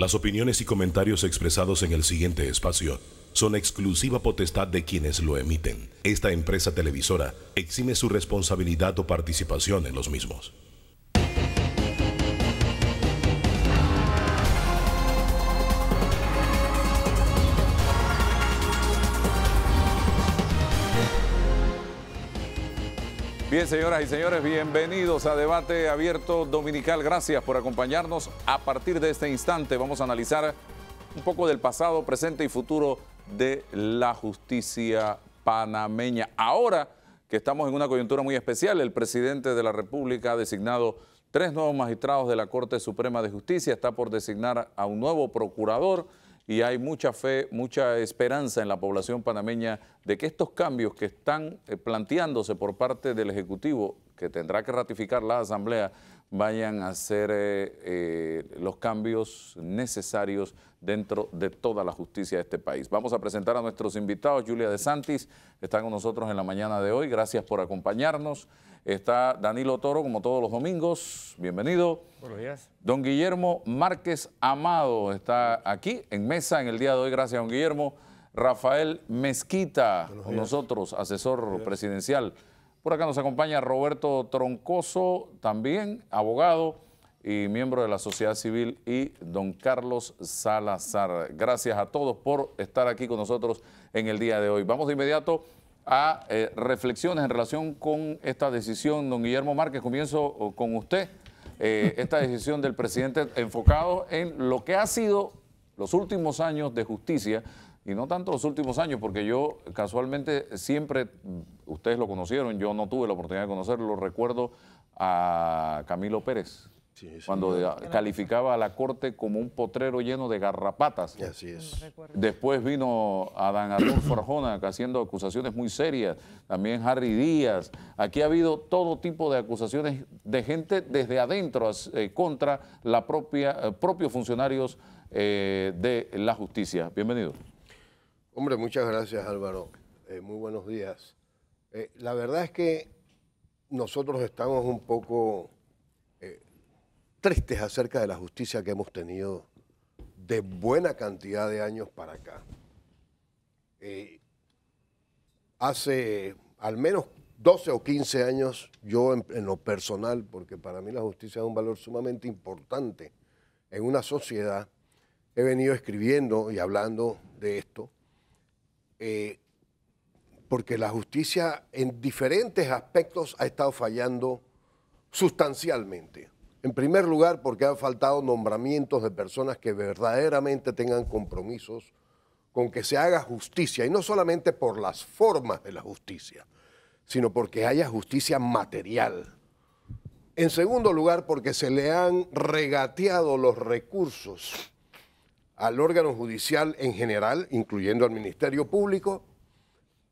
Las opiniones y comentarios expresados en el siguiente espacio son exclusiva potestad de quienes lo emiten. Esta empresa televisora exime su responsabilidad o participación en los mismos. Bien, señoras y señores, bienvenidos a Debate Abierto Dominical. Gracias por acompañarnos. A partir de este instante vamos a analizar un poco del pasado, presente y futuro de la justicia panameña. Ahora que estamos en una coyuntura muy especial, el presidente de la República ha designado 3 nuevos magistrados de la Corte Suprema de Justicia, está por designar a un nuevo procurador y hay mucha fe, mucha esperanza en la población panameña de que estos cambios que están planteándose por parte del Ejecutivo, que tendrá que ratificar la Asamblea, vayan a ser los cambios necesarios dentro de toda la justicia de este país. Vamos a presentar a nuestros invitados. Julia de Santis está con nosotros en la mañana de hoy. Gracias por acompañarnos. Está Danilo Toro, como todos los domingos. Bienvenido. Buenos días. Don Guillermo Márquez Amado está aquí en mesa en el día de hoy. Gracias, don Guillermo. Rafael Mezquita con nosotros, asesor presidencial. Por acá nos acompaña Roberto Troncoso, también abogado y miembro de la sociedad civil, y don Carlos Salazar. Gracias a todos por estar aquí con nosotros en el día de hoy. Vamos de inmediato a reflexiones en relación con esta decisión. Don Guillermo Márquez, comienzo con usted. Esta decisión del presidente enfocado en lo que ha sido los últimos años de justicia, y no tanto los últimos años, porque yo casualmente siempre, ustedes lo conocieron, yo no tuve la oportunidad de conocerlo, recuerdo a Camilo Pérez, cuando calificaba a la Corte como un potrero lleno de garrapatas. Así es. Después vino Adán Arnulfo Arjona haciendo acusaciones muy serias, también Harry Díaz. Aquí ha habido todo tipo de acusaciones de gente desde adentro contra la propios funcionarios de la justicia. Bienvenido. Hombre, muchas gracias, Álvaro. Muy buenos días. La verdad es que nosotros estamos un poco tristes acerca de la justicia que hemos tenido de buena cantidad de años para acá. Hace al menos 12 o 15 años, yo en lo personal, porque para mí la justicia es un valor sumamente importante en una sociedad, he venido escribiendo y hablando de esto, porque la justicia en diferentes aspectos ha estado fallando sustancialmente. En primer lugar, porque han faltado nombramientos de personas que verdaderamente tengan compromisos con que se haga justicia, y no solamente por las formas de la justicia, sino porque haya justicia material. En segundo lugar, porque se le han regateado los recursos al órgano judicial en general, incluyendo al Ministerio Público,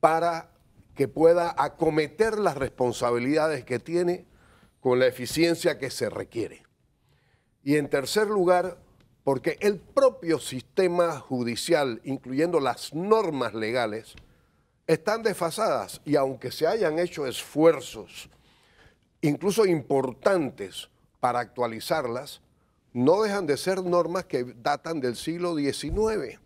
para que pueda acometer las responsabilidades que tiene con la eficiencia que se requiere. Y en tercer lugar, porque el propio sistema judicial, incluyendo las normas legales, están desfasadas, y aunque se hayan hecho esfuerzos, incluso importantes, para actualizarlas, no dejan de ser normas que datan del siglo XIX,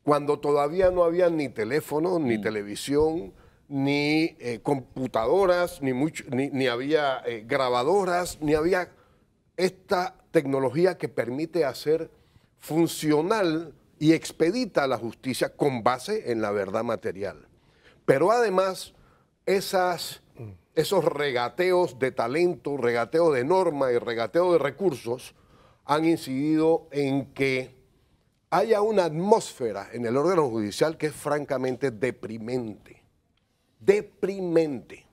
cuando todavía no había ni teléfono, ni televisión, ni computadoras, ni había grabadoras, ni había esta tecnología que permite hacer funcional y expedita la justicia con base en la verdad material. Pero además, esos regateos de talento, regateo de norma y regateo de recursos han incidido en que haya una atmósfera en el órgano judicial que es francamente deprimente. Deprimente.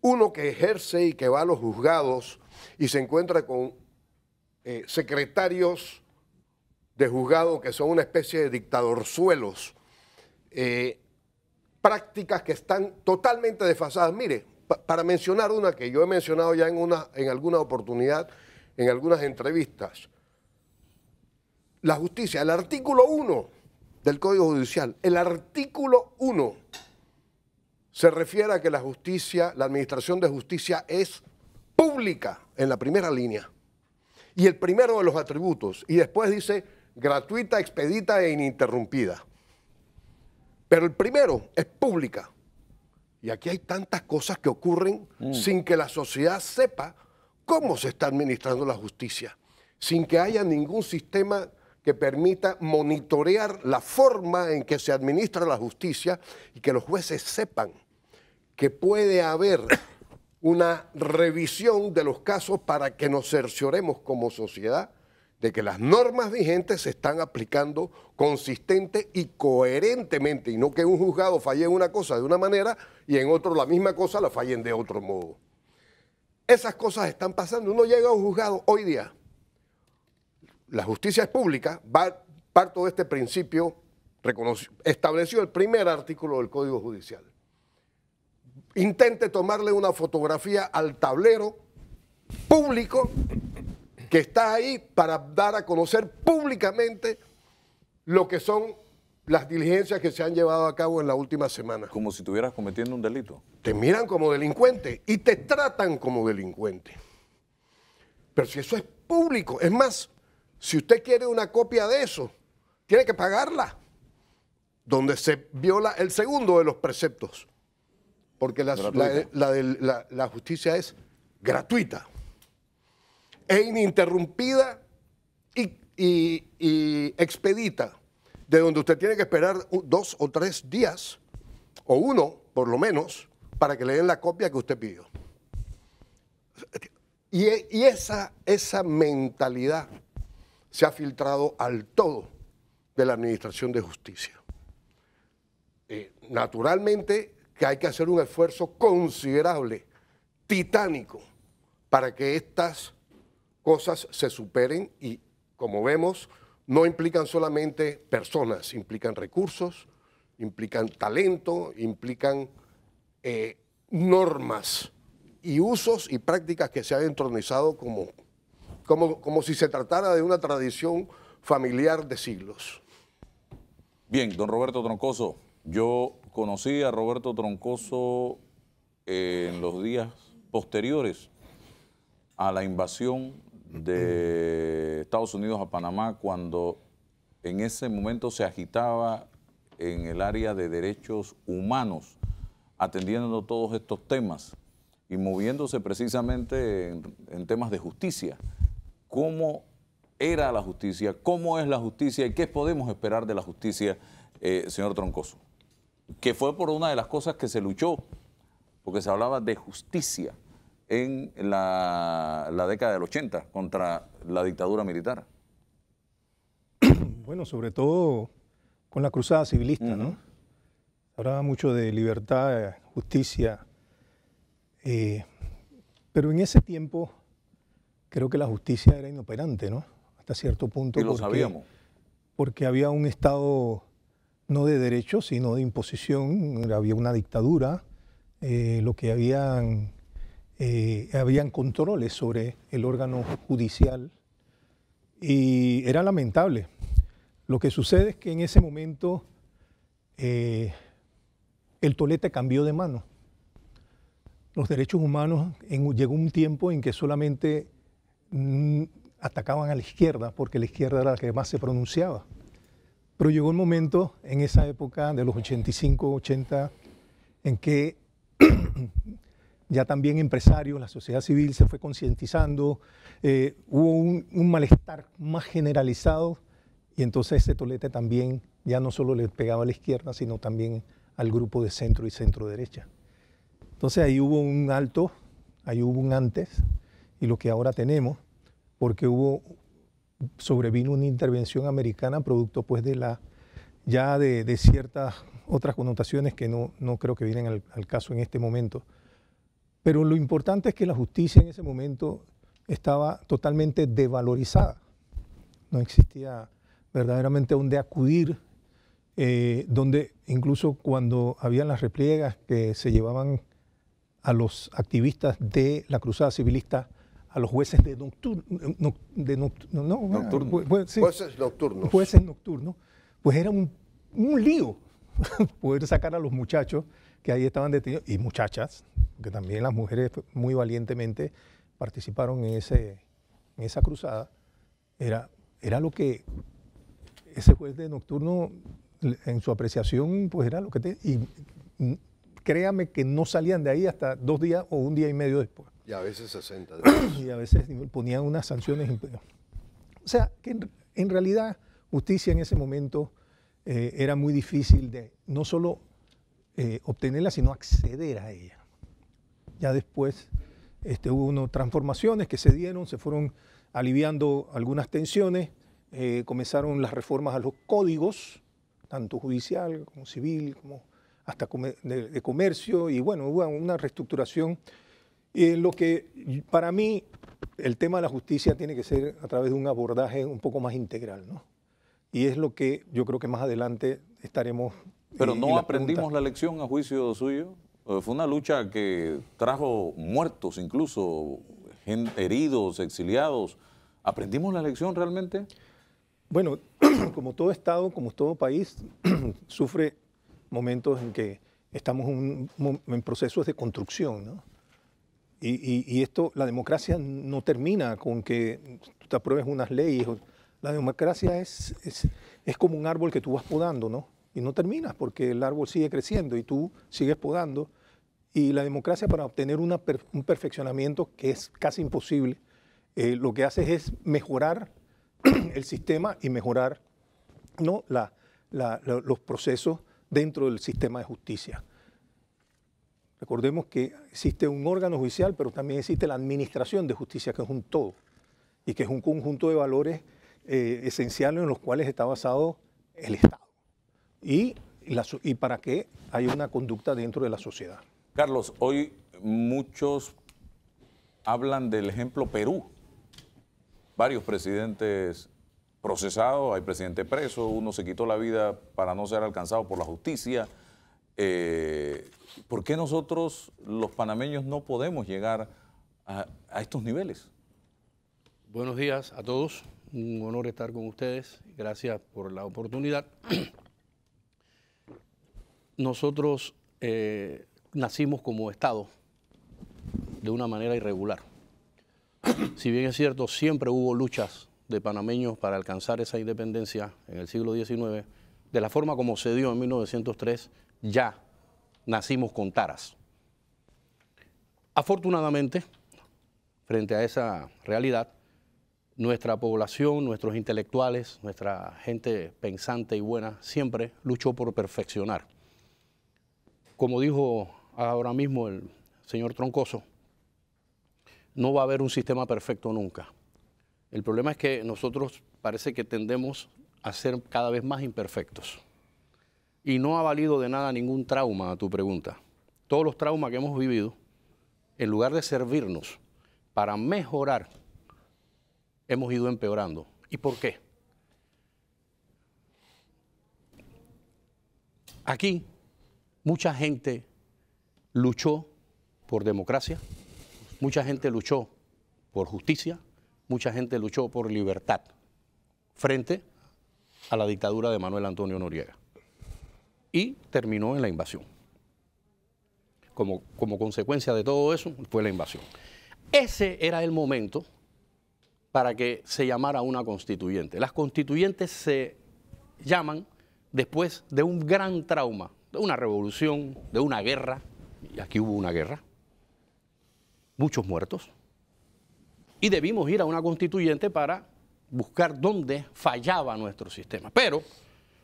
Uno que ejerce y que va a los juzgados y se encuentra con secretarios de juzgado que son una especie de dictadorzuelos, prácticas que están totalmente desfasadas. Mire, para mencionar una que yo he mencionado ya en alguna oportunidad, en algunas entrevistas, la justicia, el artículo 1 del Código Judicial, el artículo 1 se refiere a que la justicia, la administración de justicia es pública en la primera línea. Y el primero de los atributos, y después dice gratuita, expedita e ininterrumpida. Pero el primero es pública. Y aquí hay tantas cosas que ocurren sin que la sociedad sepa cómo se está administrando la justicia, sin que haya ningún sistema que permita monitorear la forma en que se administra la justicia y que los jueces sepan que puede haber una revisión de los casos para que nos cercioremos como sociedad de que las normas vigentes se están aplicando consistente y coherentemente, y no que un juzgado falle en una cosa de una manera y en otro la misma cosa la fallen de otro modo. Esas cosas están pasando. Uno llega a un juzgado hoy día, la justicia es pública, parto de este principio, estableció el primer artículo del Código Judicial. Intente tomarle una fotografía al tablero público que está ahí para dar a conocer públicamente lo que son las diligencias que se han llevado a cabo en la última semana. Como si estuvieras cometiendo un delito. Te miran como delincuente y te tratan como delincuente. Pero si eso es público, es más, si usted quiere una copia de eso, tiene que pagarla, donde se viola el segundo de los preceptos, porque la justicia es gratuita e ininterrumpida y expedita, de donde usted tiene que esperar 2 o 3 días, o 1 por lo menos, para que le den la copia que usted pidió. Y esa mentalidad se ha filtrado al todo de la Administración de Justicia. Naturalmente que hay que hacer un esfuerzo considerable, titánico, para que estas cosas se superen y, como vemos, no implican solamente personas, implican recursos, implican talento, implican normas y usos y prácticas que se han entronizado como si se tratara de una tradición familiar de siglos. Bien, don Roberto Troncoso, yo conocí a Roberto Troncoso en los días posteriores a la invasión de Estados Unidos a Panamá, cuando en ese momento se agitaba en el área de derechos humanos, atendiendo todos estos temas y moviéndose precisamente en temas de justicia. ¿Cómo era la justicia? ¿Cómo es la justicia? ¿Y qué podemos esperar de la justicia, señor Troncoso? Que fue por una de las cosas que se luchó, porque se hablaba de justicia en la década del 80 contra la dictadura militar. Bueno, sobre todo con la cruzada civilista, ¿no? Se hablaba mucho de libertad, justicia, pero en ese tiempo creo que la justicia era inoperante, ¿no? Hasta cierto punto. Y lo sabíamos. Porque había un Estado no de derecho, sino de imposición, había una dictadura, lo que habían controles sobre el órgano judicial y era lamentable. Lo que sucede es que en ese momento el tolete cambió de mano. Los derechos humanos, llegó un tiempo en que solamente atacaban a la izquierda, porque la izquierda era la que más se pronunciaba. Pero llegó un momento en esa época de los 85, 80, en que ya también empresarios, la sociedad civil se fue concientizando, hubo un malestar más generalizado y entonces ese tolete también ya no solo le pegaba a la izquierda, sino también al grupo de centro y centro derecha. Entonces ahí hubo un alto, ahí hubo un antes y lo que ahora tenemos, porque sobrevino una intervención americana producto pues de ciertas otras connotaciones que no creo que vienen al caso en este momento. Pero lo importante es que la justicia en ese momento estaba totalmente devalorizada. No existía verdaderamente donde acudir, donde incluso cuando habían las repliegas que se llevaban a los activistas de la cruzada civilista, a los jueces de jueces nocturnos, pues era un lío poder sacar a los muchachos que ahí estaban detenidos, y muchachas, que también las mujeres muy valientemente participaron en en esa cruzada, era lo que ese juez de nocturno, en su apreciación, pues era lo que y créame que no salían de ahí hasta 2 días o 1 día y medio después. Y a veces 60 días. Y a veces ponían unas sanciones. O sea, que en realidad justicia en ese momento era muy difícil de no solo obtenerla, sino acceder a ella. Ya después hubo unas transformaciones que se dieron, se fueron aliviando algunas tensiones, comenzaron las reformas a los códigos, tanto judicial como civil, como hasta de comercio, y bueno, hubo una reestructuración. Lo que para mí el tema de la justicia tiene que ser a través de un abordaje un poco más integral, ¿no? Y es lo que yo creo que más adelante estaremos... Pero no aprendimos la lección a juicio suyo. Fue una lucha que trajo muertos, incluso heridos, exiliados. ¿Aprendimos la lección realmente? Bueno, como todo Estado, como todo país, sufre momentos en que estamos en procesos de construcción, ¿no? Y esto, la democracia no termina con que tú te apruebes unas leyes. La democracia es como un árbol que tú vas podando, ¿no? Y no terminas porque el árbol sigue creciendo y tú sigues podando. Y la democracia, para obtener un perfeccionamiento que es casi imposible, lo que hace es mejorar el sistema y mejorar, ¿no?, los procesos dentro del sistema de justicia. Recordemos que existe un órgano judicial, pero también existe la administración de justicia, que es un todo, y que es un conjunto de valores esenciales en los cuales está basado el Estado, y para que haya una conducta dentro de la sociedad. Carlos, hoy muchos hablan del ejemplo Perú. Varios presidentes procesados, hay presidente preso, uno se quitó la vida para no ser alcanzado por la justicia. ¿Por qué nosotros, los panameños, no podemos llegar a estos niveles? Buenos días a todos, un honor estar con ustedes, gracias por la oportunidad. Nosotros nacimos como Estado de una manera irregular. Si bien es cierto, siempre hubo luchas de panameños para alcanzar esa independencia en el siglo XIX, de la forma como se dio en 1903, ya nacimos con taras. Afortunadamente, frente a esa realidad, nuestra población, nuestros intelectuales, nuestra gente pensante y buena, siempre luchó por perfeccionar. Como dijo ahora mismo el señor Troncoso, no va a haber un sistema perfecto nunca. El problema es que nosotros parece que tendemos a ser cada vez más imperfectos. Y no ha valido de nada ningún trauma a tu pregunta. Todos los traumas que hemos vivido, en lugar de servirnos para mejorar, hemos ido empeorando. ¿Y por qué? Aquí mucha gente luchó por democracia, mucha gente luchó por justicia, mucha gente luchó por libertad frente a la dictadura de Manuel Antonio Noriega. Y terminó en la invasión. Como consecuencia de todo eso, fue la invasión. Ese era el momento para que se llamara una constituyente. Las constituyentes se llaman después de un gran trauma, de una revolución, de una guerra, y aquí hubo una guerra, muchos muertos, y debimos ir a una constituyente para buscar dónde fallaba nuestro sistema. Pero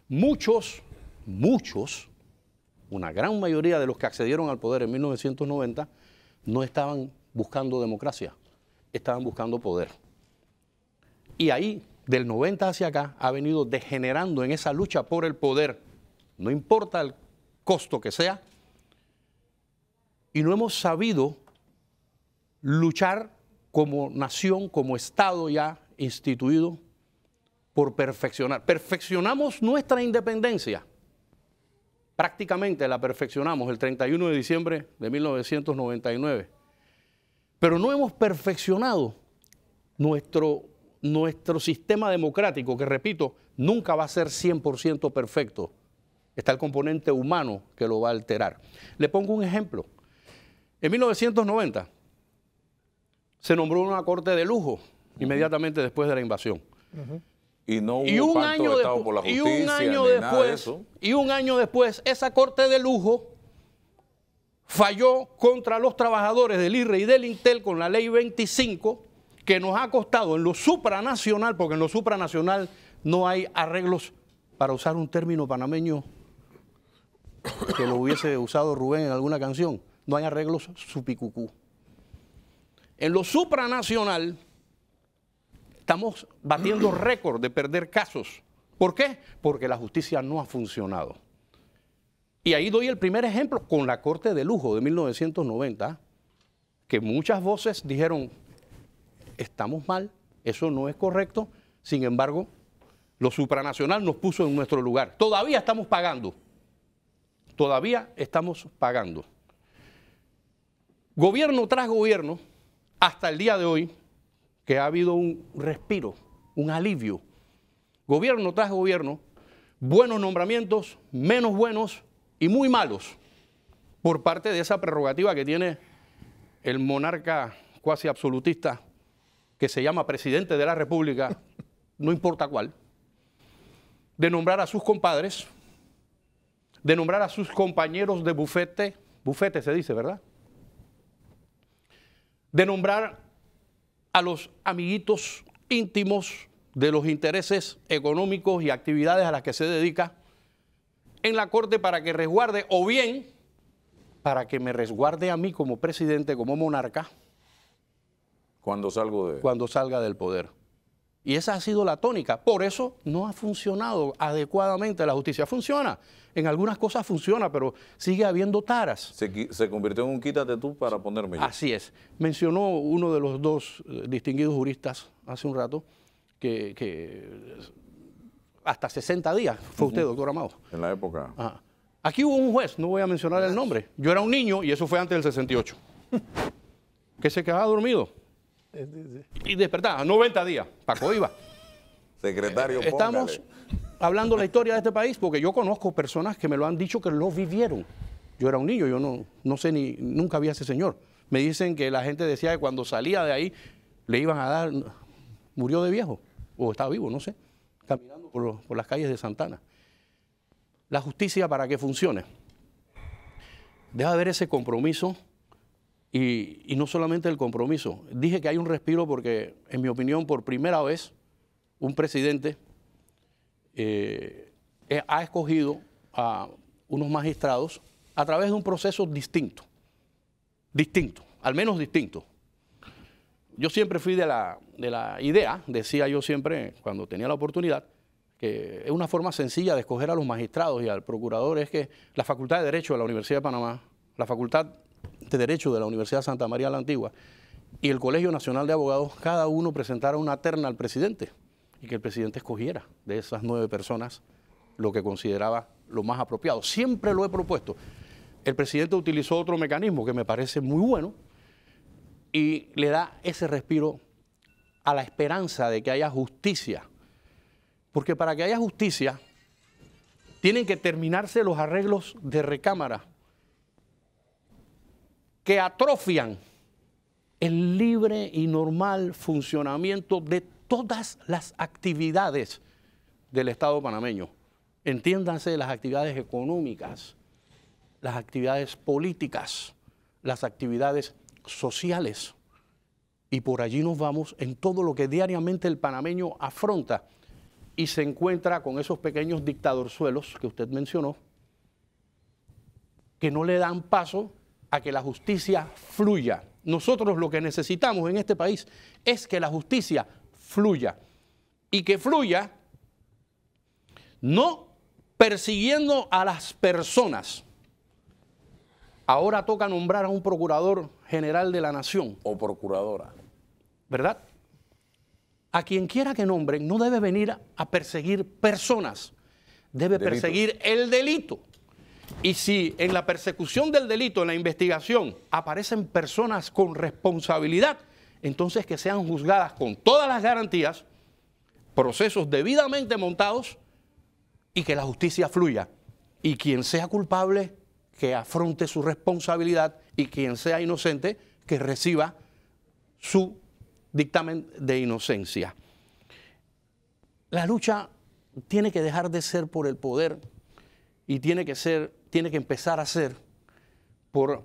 muchos, una gran mayoría de los que accedieron al poder en 1990 no estaban buscando democracia, estaban buscando poder. Y ahí, del 90 hacia acá, ha venido degenerando en esa lucha por el poder, no importa el costo que sea, y no hemos sabido luchar como nación, como Estado ya instituido, por perfeccionar. Perfeccionamos nuestra independencia. Prácticamente la perfeccionamos el 31 de diciembre de 1999. Pero no hemos perfeccionado nuestro sistema democrático, que repito, nunca va a ser 100% perfecto. Está el componente humano que lo va a alterar. Le pongo un ejemplo. En 1990 se nombró una corte de lujo inmediatamente después de la invasión. Y no hubo pacto de Estado por la justicia, nada de eso. Y un año después, esa corte de lujo falló contra los trabajadores del IRRE y del Intel con la ley 25, que nos ha costado en lo supranacional, porque en lo supranacional no hay arreglos, para usar un término panameño que lo hubiese usado Rubén en alguna canción, no hay arreglos supicucú. En lo supranacional estamos batiendo récord de perder casos. ¿Por qué? Porque la justicia no ha funcionado. Y ahí doy el primer ejemplo con la Corte de Lujo de 1990, que muchas voces dijeron, estamos mal, eso no es correcto, sin embargo, lo supranacional nos puso en nuestro lugar. Todavía estamos pagando. Todavía estamos pagando. Gobierno tras gobierno, hasta el día de hoy, que ha habido un respiro, un alivio. Gobierno tras gobierno, buenos nombramientos, menos buenos y muy malos, por parte de esa prerrogativa que tiene el monarca cuasi absolutista, que se llama presidente de la República, no importa cuál, de nombrar a sus compadres, de nombrar a sus compañeros de bufete se dice, ¿verdad? De nombrar a los amiguitos íntimos de los intereses económicos y actividades a las que se dedica en la Corte para que resguarde, o bien para que me resguarde a mí como presidente, como monarca, cuando salga del poder. Y esa ha sido la tónica. Por eso no ha funcionado adecuadamente la justicia. Funciona. En algunas cosas funciona, pero sigue habiendo taras. Se convirtió en un quítate tú para ponerme yo. Así es. Mencionó uno de los dos distinguidos juristas hace un rato que hasta 60 días fue usted, doctor Amado. En la época. Ajá. Aquí hubo un juez, no voy a mencionar el nombre. Yo era un niño y eso fue antes del 68. Que se quedaba dormido. Y despertaba, 90 días. Paco iba. Secretario, estamos hablando la historia de este país porque yo conozco personas que me lo han dicho que lo vivieron. Yo era un niño, yo no sé nunca vi a ese señor. Me dicen que la gente decía que cuando salía de ahí le iban a dar, murió de viejo, o estaba vivo, no sé, caminando por las calles de Santana. La justicia, para que funcione, debe haber ese compromiso. Y no solamente el compromiso. Dije que hay un respiro porque, en mi opinión, por primera vez, un presidente ha escogido a unos magistrados a través de un proceso distinto, al menos distinto. Yo siempre fui de la idea, decía yo siempre cuando tenía la oportunidad, que es una forma sencilla de escoger a los magistrados y al procurador, es que la Facultad de Derecho de la Universidad de Panamá, la Facultad de Derecho de la Universidad de Santa María la Antigua y el Colegio Nacional de Abogados, cada uno presentara una terna al presidente y que el presidente escogiera de esas 9 personas lo que consideraba lo más apropiado. Siempre lo he propuesto. El presidente utilizó otro mecanismo que me parece muy bueno y le da ese respiro a la esperanza de que haya justicia. Porque para que haya justicia tienen que terminarse los arreglos de recámara que atrofian el libre y normal funcionamiento de todas las actividades del Estado panameño. Entiéndanse las actividades económicas, las actividades políticas, las actividades sociales. Y por allí nos vamos en todo lo que diariamente el panameño afronta y se encuentra con esos pequeños dictadorzuelos que usted mencionó, que no le dan paso a que la justicia fluya. Nosotros lo que necesitamos en este país es que la justicia fluya. Y que fluya no persiguiendo a las personas. Ahora toca nombrar a un procurador general de la nación. O procuradora. ¿Verdad? A quien quiera que nombren no debe venir a perseguir personas. Debe perseguir el delito. Y si en la persecución del delito, en la investigación, aparecen personas con responsabilidad, entonces que sean juzgadas con todas las garantías, procesos debidamente montados y que la justicia fluya. Y quien sea culpable, que afronte su responsabilidad y quien sea inocente, que reciba su dictamen de inocencia. La lucha tiene que dejar de ser por el poder y tiene que empezar a ser por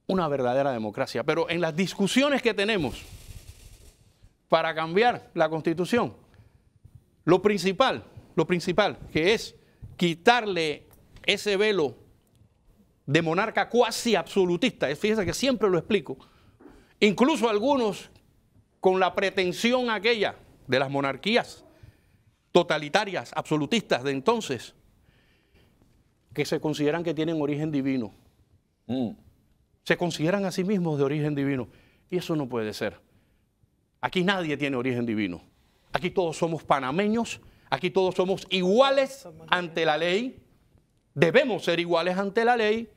una verdadera democracia. Pero en las discusiones que tenemos para cambiar la Constitución, lo principal que es quitarle ese velo de monarca cuasi absolutista, fíjense que siempre lo explico, incluso algunos con la pretensión aquella de las monarquías totalitarias, absolutistas de entonces, que se consideran que tienen origen divino. Se consideran a sí mismos de origen divino. Y eso no puede ser. Aquí nadie tiene origen divino. Aquí todos somos panameños, aquí todos somos iguales ante la ley, debemos ser iguales ante la ley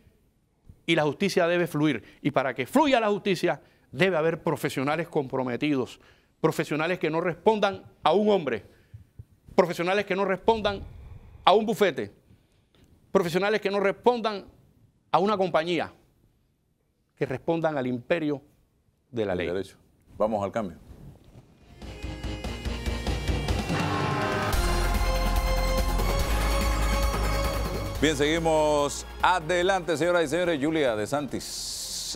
y la justicia debe fluir. Y para que fluya la justicia debe haber profesionales comprometidos, profesionales que no respondan a un hombre, profesionales que no respondan a un bufete, profesionales que no respondan a una compañía, que respondan al imperio de la ley. Derecho. Vamos al cambio. Bien, seguimos adelante, señoras y señores. Yulia de Santis,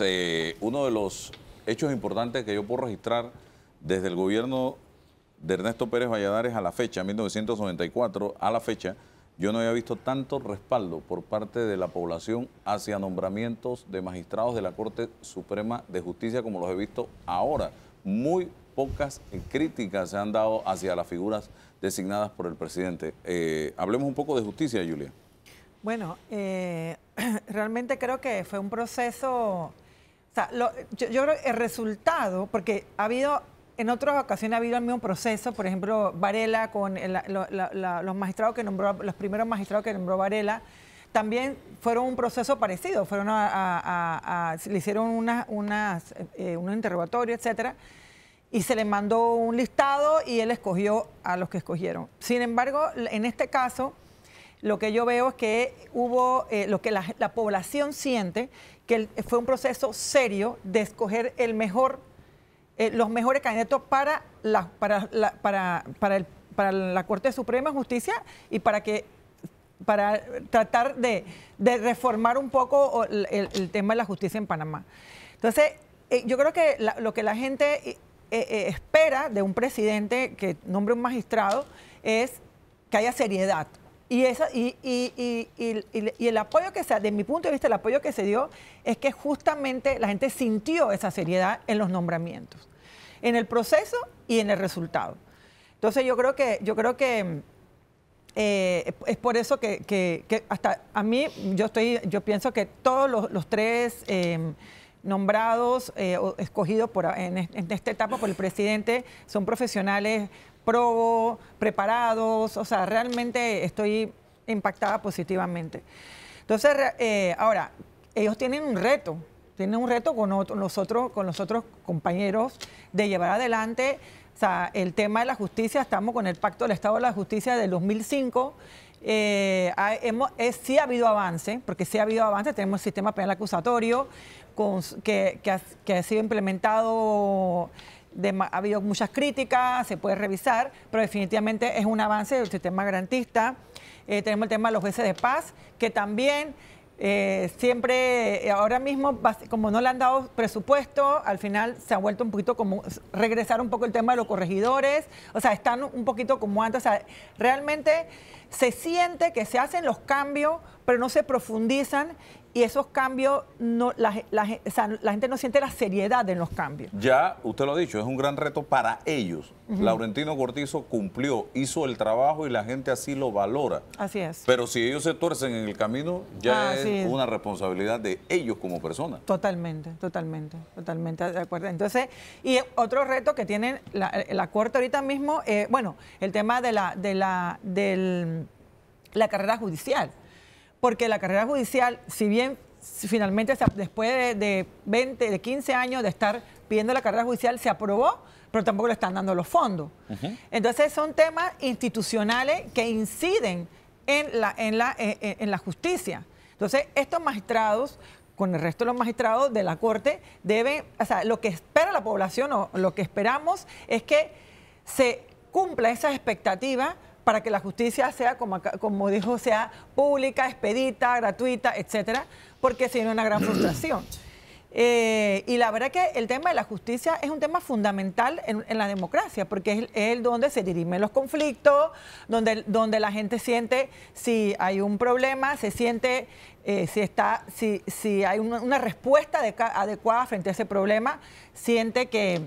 uno de los hechos importantes que yo puedo registrar desde el gobierno de Ernesto Pérez Valladares a la fecha, 1994 a la fecha, yo no había visto tanto respaldo por parte de la población hacia nombramientos de magistrados de la Corte Suprema de Justicia como los he visto ahora. Muy pocas críticas se han dado hacia las figuras designadas por el presidente. Hablemos un poco de justicia, Yulia. Bueno, realmente creo que fue un proceso, o sea, yo creo que el resultado, porque ha habido, en otras ocasiones ha habido el mismo proceso, por ejemplo, Varela con los magistrados que nombró, los primeros magistrados que nombró Varela, también fueron un proceso parecido, fueron le hicieron un interrogatorio, etcétera, y se le mandó un listado y él escogió a los que escogieron. Sin embargo, en este caso, lo que yo veo es que hubo, lo que la población siente, que fue un proceso serio de escoger los mejores candidatos para la Corte Suprema de Justicia y para tratar de reformar un poco el tema de la justicia en Panamá. Entonces, yo creo que lo que la gente espera de un presidente que nombre un magistrado es que haya seriedad. Y el apoyo que se, de mi punto de vista, el apoyo que se dio es que justamente la gente sintió esa seriedad en los nombramientos, en el proceso y en el resultado. Entonces yo creo que es por eso que hasta a mí, yo pienso que todos los tres nombrados o escogidos en esta etapa por el presidente son profesionales probos, preparados, o sea, realmente estoy impactada positivamente. Entonces, ahora, ellos tienen un reto con los otros compañeros de llevar adelante, o sea, el tema de la justicia. Estamos con el Pacto del Estado de la Justicia del 2005, sí ha habido avance, porque sí ha habido avance, tenemos el sistema penal acusatorio que ha sido implementado. Ha habido muchas críticas, se puede revisar, pero definitivamente es un avance del sistema garantista. Tenemos el tema de los jueces de paz, que también siempre, ahora mismo, como no le han dado presupuesto, al final se ha vuelto un poquito como regresar un poco el tema de los corregidores, o sea, están un poquito como antes, o sea, realmente se siente que se hacen los cambios, pero no se profundizan. Y esos cambios, la gente no siente la seriedad en los cambios. Ya, usted lo ha dicho, es un gran reto para ellos. Laurentino Cortizo cumplió, hizo el trabajo y la gente así lo valora. Así es. Pero si ellos se tuercen en el camino, ya es una responsabilidad de ellos como personas. Totalmente de acuerdo. Entonces, y otro reto que tiene la Corte ahorita mismo, bueno, el tema de la carrera judicial. Porque la carrera judicial, si bien finalmente después de 15 años de estar pidiendo la carrera judicial se aprobó, pero tampoco le están dando los fondos. Entonces son temas institucionales que inciden en la justicia. Entonces estos magistrados, con el resto de los magistrados de la Corte, deben, o sea, lo que espera la población o lo que esperamos es que se cumpla esa expectativa para que la justicia sea, como dijo, sea pública, expedita, gratuita, etcétera, porque si no es una gran frustración. Y la verdad que el tema de la justicia es un tema fundamental en la democracia, porque es el donde se dirimen los conflictos, donde la gente siente si hay un problema, se siente si hay una respuesta adecuada frente a ese problema, siente que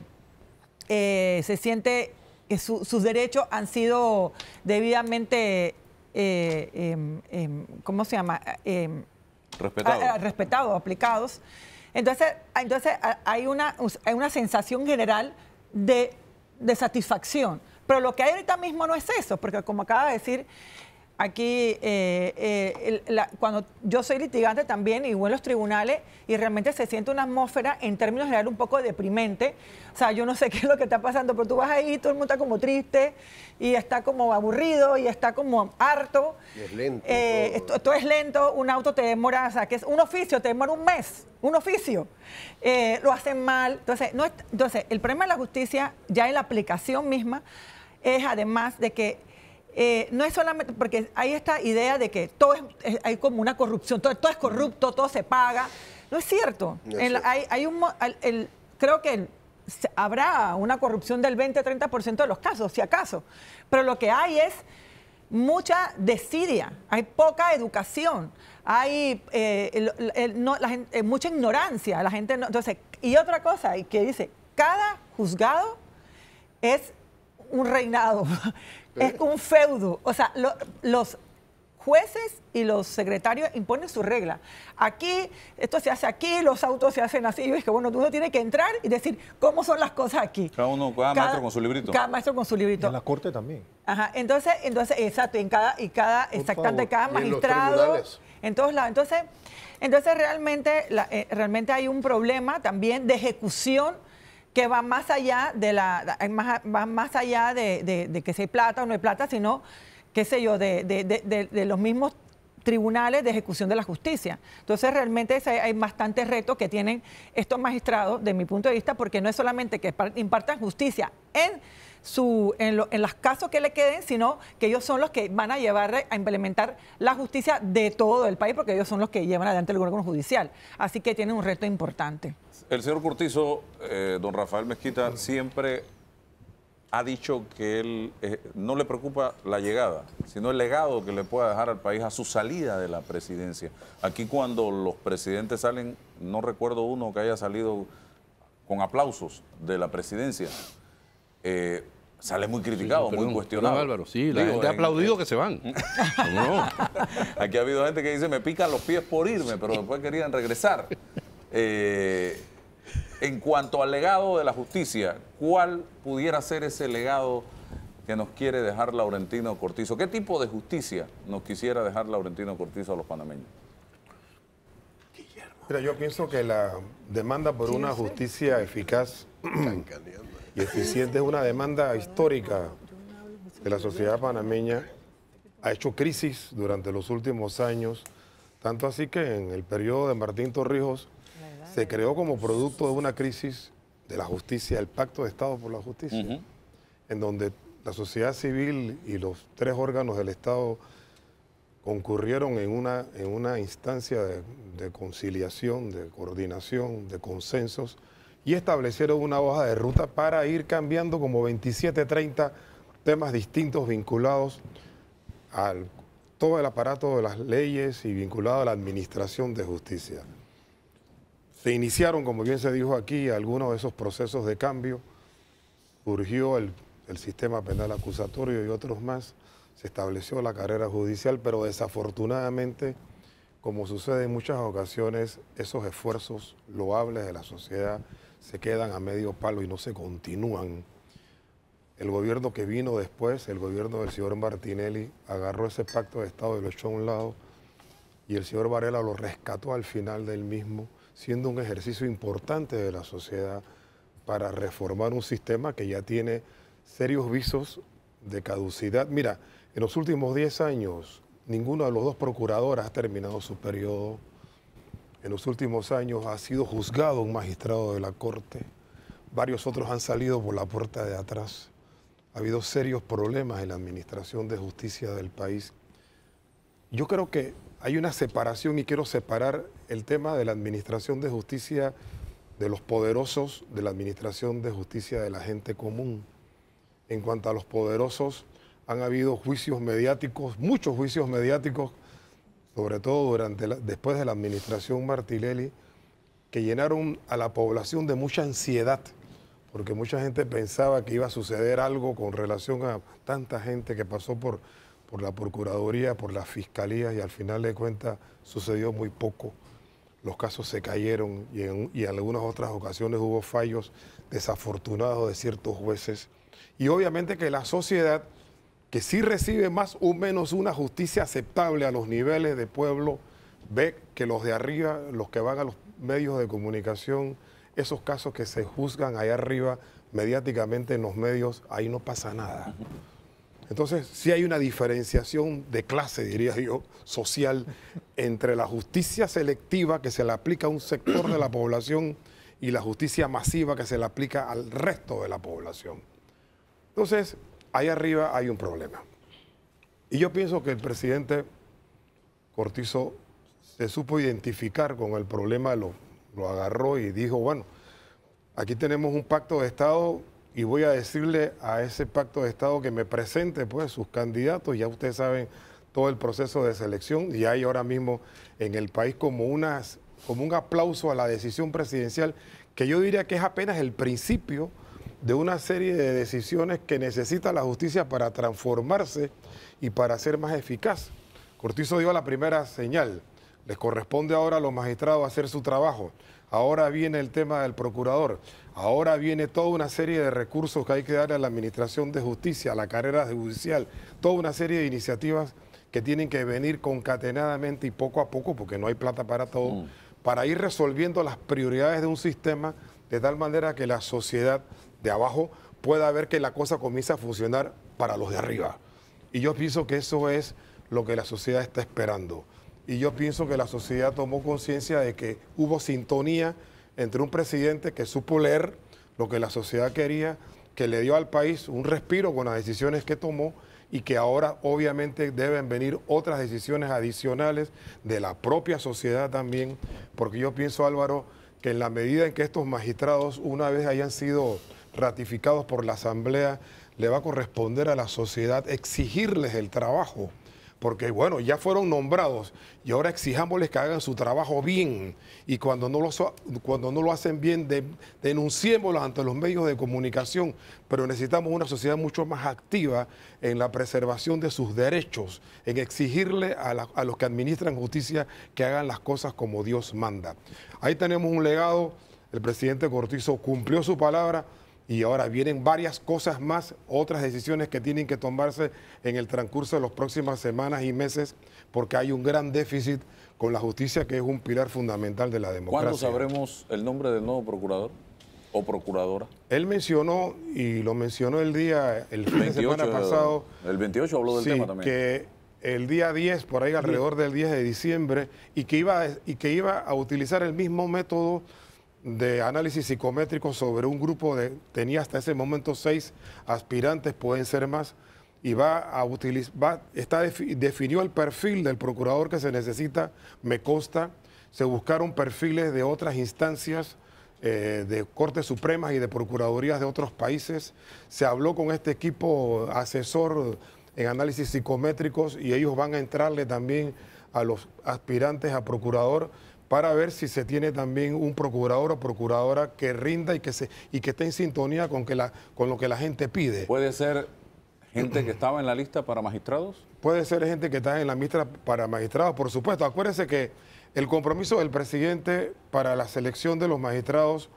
se siente que sus derechos han sido debidamente, ¿cómo se llama? Respetados, aplicados. Entonces hay una sensación general de satisfacción. Pero lo que hay ahorita mismo no es eso, porque como acaba de decir aquí, cuando yo soy litigante también y voy a los tribunales y realmente se siente una atmósfera en términos generales un poco deprimente. O sea, yo no sé qué es lo que está pasando, pero tú vas ahí, todo el mundo está como triste y está como aburrido y está como harto. Y es lento. Esto es lento, un auto te demora, o sea, que es un oficio, te demora un mes, un oficio. Lo hacen mal. Entonces, el problema de la justicia, ya en la aplicación misma, es además de que no es solamente porque hay esta idea de que hay como una corrupción, todo es corrupto, todo se paga. No es cierto. Creo que habrá una corrupción del 20-30% de los casos, si acaso. Pero lo que hay es mucha desidia, hay poca educación, hay mucha ignorancia. La gente no, entonces, y otra cosa que dice, cada juzgado es un reinado. Es un feudo. O sea, los jueces y los secretarios imponen su regla. Aquí, esto se hace aquí, los autos se hacen así. Y es que, bueno, uno tiene que entrar y decir cómo son las cosas aquí. Cada maestro con su librito. Cada maestro con su librito. Y en la Corte también. Ajá. Entonces, exacto, exactamente, cada magistrado. En todos lados. Entonces realmente hay un problema también de ejecución que va más allá más allá de que si hay plata o no hay plata, sino, qué sé yo, de los mismos tribunales de ejecución de la justicia. Entonces, realmente hay bastantes retos que tienen estos magistrados, de mi punto de vista, porque no es solamente que impartan justicia en los casos que le queden, sino que ellos son los que van a llevar a implementar la justicia de todo el país, porque ellos son los que llevan adelante el órgano judicial. Así que tienen un reto importante. El señor Cortizo, don Rafael Mezquita, siempre ha dicho que él no le preocupa la llegada, sino el legado que le pueda dejar al país a su salida de la presidencia. Aquí cuando los presidentes salen, no recuerdo uno que haya salido con aplausos de la presidencia. Sale muy criticado, muy cuestionado. Álvaro, sí, la gente ha aplaudido que se van. No. Aquí ha habido gente que dice, me pican los pies por irme, pero después querían regresar. En cuanto al legado de la justicia, ¿cuál pudiera ser ese legado que nos quiere dejar Laurentino Cortizo? ¿Qué tipo de justicia nos quisiera dejar Laurentino Cortizo a los panameños? Mira, yo pienso que la demanda por una justicia eficaz y eficiente es una demanda histórica de la sociedad panameña. Ha hecho crisis durante los últimos años, tanto así que en el periodo de Martín Torrijos se creó como producto de una crisis de la justicia el Pacto de Estado por la Justicia, en donde la sociedad civil y los tres órganos del Estado concurrieron en una instancia de conciliación, de coordinación, de consensos, y establecieron una hoja de ruta para ir cambiando como 27, 30 temas distintos vinculados a todo el aparato de las leyes y vinculado a la administración de justicia. Se iniciaron, como bien se dijo aquí, algunos de esos procesos de cambio. Surgió el sistema penal acusatorio y otros más. Se estableció la carrera judicial, pero desafortunadamente, como sucede en muchas ocasiones, esos esfuerzos loables de la sociedad se quedan a medio palo y no se continúan. El gobierno que vino después, el gobierno del señor Martinelli, agarró ese pacto de Estado y lo echó a un lado, y el señor Varela lo rescató al final del mismo, siendo un ejercicio importante de la sociedad para reformar un sistema que ya tiene serios visos de caducidad. Mira, en los últimos 10 años, ninguno de los dos procuradores ha terminado su periodo. en los últimos años ha sido juzgado un magistrado de la Corte. Varios otros han salido por la puerta de atrás. Ha habido serios problemas en la administración de justicia del país. Yo creo que hay una separación y quiero separar el tema de la administración de justicia de los poderosos de la administración de justicia de la gente común. En cuanto a los poderosos, han habido juicios mediáticos, muchos juicios mediáticos, sobre todo después de la administración Martinelli, que llenaron a la población de mucha ansiedad, porque mucha gente pensaba que iba a suceder algo con relación a tanta gente que pasó por la Procuraduría, por la Fiscalía, y al final de cuentas sucedió muy poco. Los casos se cayeron y en algunas otras ocasiones hubo fallos desafortunados de ciertos jueces. Y obviamente que la sociedad, que sí recibe más o menos una justicia aceptable a los niveles de pueblo, ve que los de arriba, los que van a los medios de comunicación, esos casos que se juzgan allá arriba mediáticamente en los medios, ahí no pasa nada. Entonces, sí hay una diferenciación de clase, diría yo, social, entre la justicia selectiva que se le aplica a un sector de la población y la justicia masiva que se le aplica al resto de la población. Entonces, ahí arriba hay un problema. Y yo pienso que el presidente Cortizo se supo identificar con el problema, lo agarró y dijo, bueno, aquí tenemos un pacto de Estado y voy a decirle a ese pacto de Estado que me presente pues sus candidatos. Ya ustedes saben todo el proceso de selección y hay ahora mismo en el país como un aplauso a la decisión presidencial, que yo diría que es apenas el principio de una serie de decisiones que necesita la justicia para transformarse y para ser más eficaz. Cortizo dio la primera señal. Les corresponde ahora a los magistrados hacer su trabajo. Ahora viene el tema del procurador. Ahora viene toda una serie de recursos que hay que darle a la administración de justicia, a la carrera judicial, toda una serie de iniciativas que tienen que venir concatenadamente y poco a poco, porque no hay plata para todo, para ir resolviendo las prioridades de un sistema de tal manera que la sociedad de abajo pueda ver que la cosa comienza a funcionar para los de arriba. Y yo pienso que eso es lo que la sociedad está esperando. Y yo pienso que la sociedad tomó conciencia de que hubo sintonía entre un presidente que supo leer lo que la sociedad quería, que le dio al país un respiro con las decisiones que tomó y que ahora obviamente deben venir otras decisiones adicionales de la propia sociedad también, porque yo pienso, Álvaro, que en la medida en que estos magistrados, una vez hayan sido ratificados por la Asamblea, le va a corresponder a la sociedad exigirles el trabajo. Porque, bueno, ya fueron nombrados y ahora exijámosles que hagan su trabajo bien. Y cuando no lo hacen bien, denunciémoslos ante los medios de comunicación. Pero necesitamos una sociedad mucho más activa en la preservación de sus derechos, en exigirle a los que administran justicia que hagan las cosas como Dios manda. Ahí tenemos un legado. El presidente Cortizo cumplió su palabra. Y ahora vienen varias cosas más, otras decisiones que tienen que tomarse en el transcurso de las próximas semanas y meses, porque hay un gran déficit con la justicia, que es un pilar fundamental de la democracia. ¿Cuándo sabremos el nombre del nuevo procurador o procuradora? Él mencionó, y lo mencionó el fin de semana pasado. El 28 habló del tema también. Que el día 10, por ahí alrededor del 10 de diciembre, y que iba a utilizar el mismo método de análisis psicométrico sobre un grupo tenía hasta ese momento 6 aspirantes, pueden ser más, y definió el perfil del procurador que se necesita, me consta. Se buscaron perfiles de otras instancias, de Cortes Supremas y de Procuradurías de otros países. Se habló con este equipo asesor en análisis psicométricos y ellos van a entrarle también a los aspirantes a procurador, para ver si se tiene también un procurador o procuradora que rinda y que esté en sintonía con lo que la gente pide. ¿Puede ser gente que estaba en la lista para magistrados? Puede ser gente que está en la lista para magistrados, por supuesto. Acuérdense que el compromiso del presidente para la selección de los magistrados,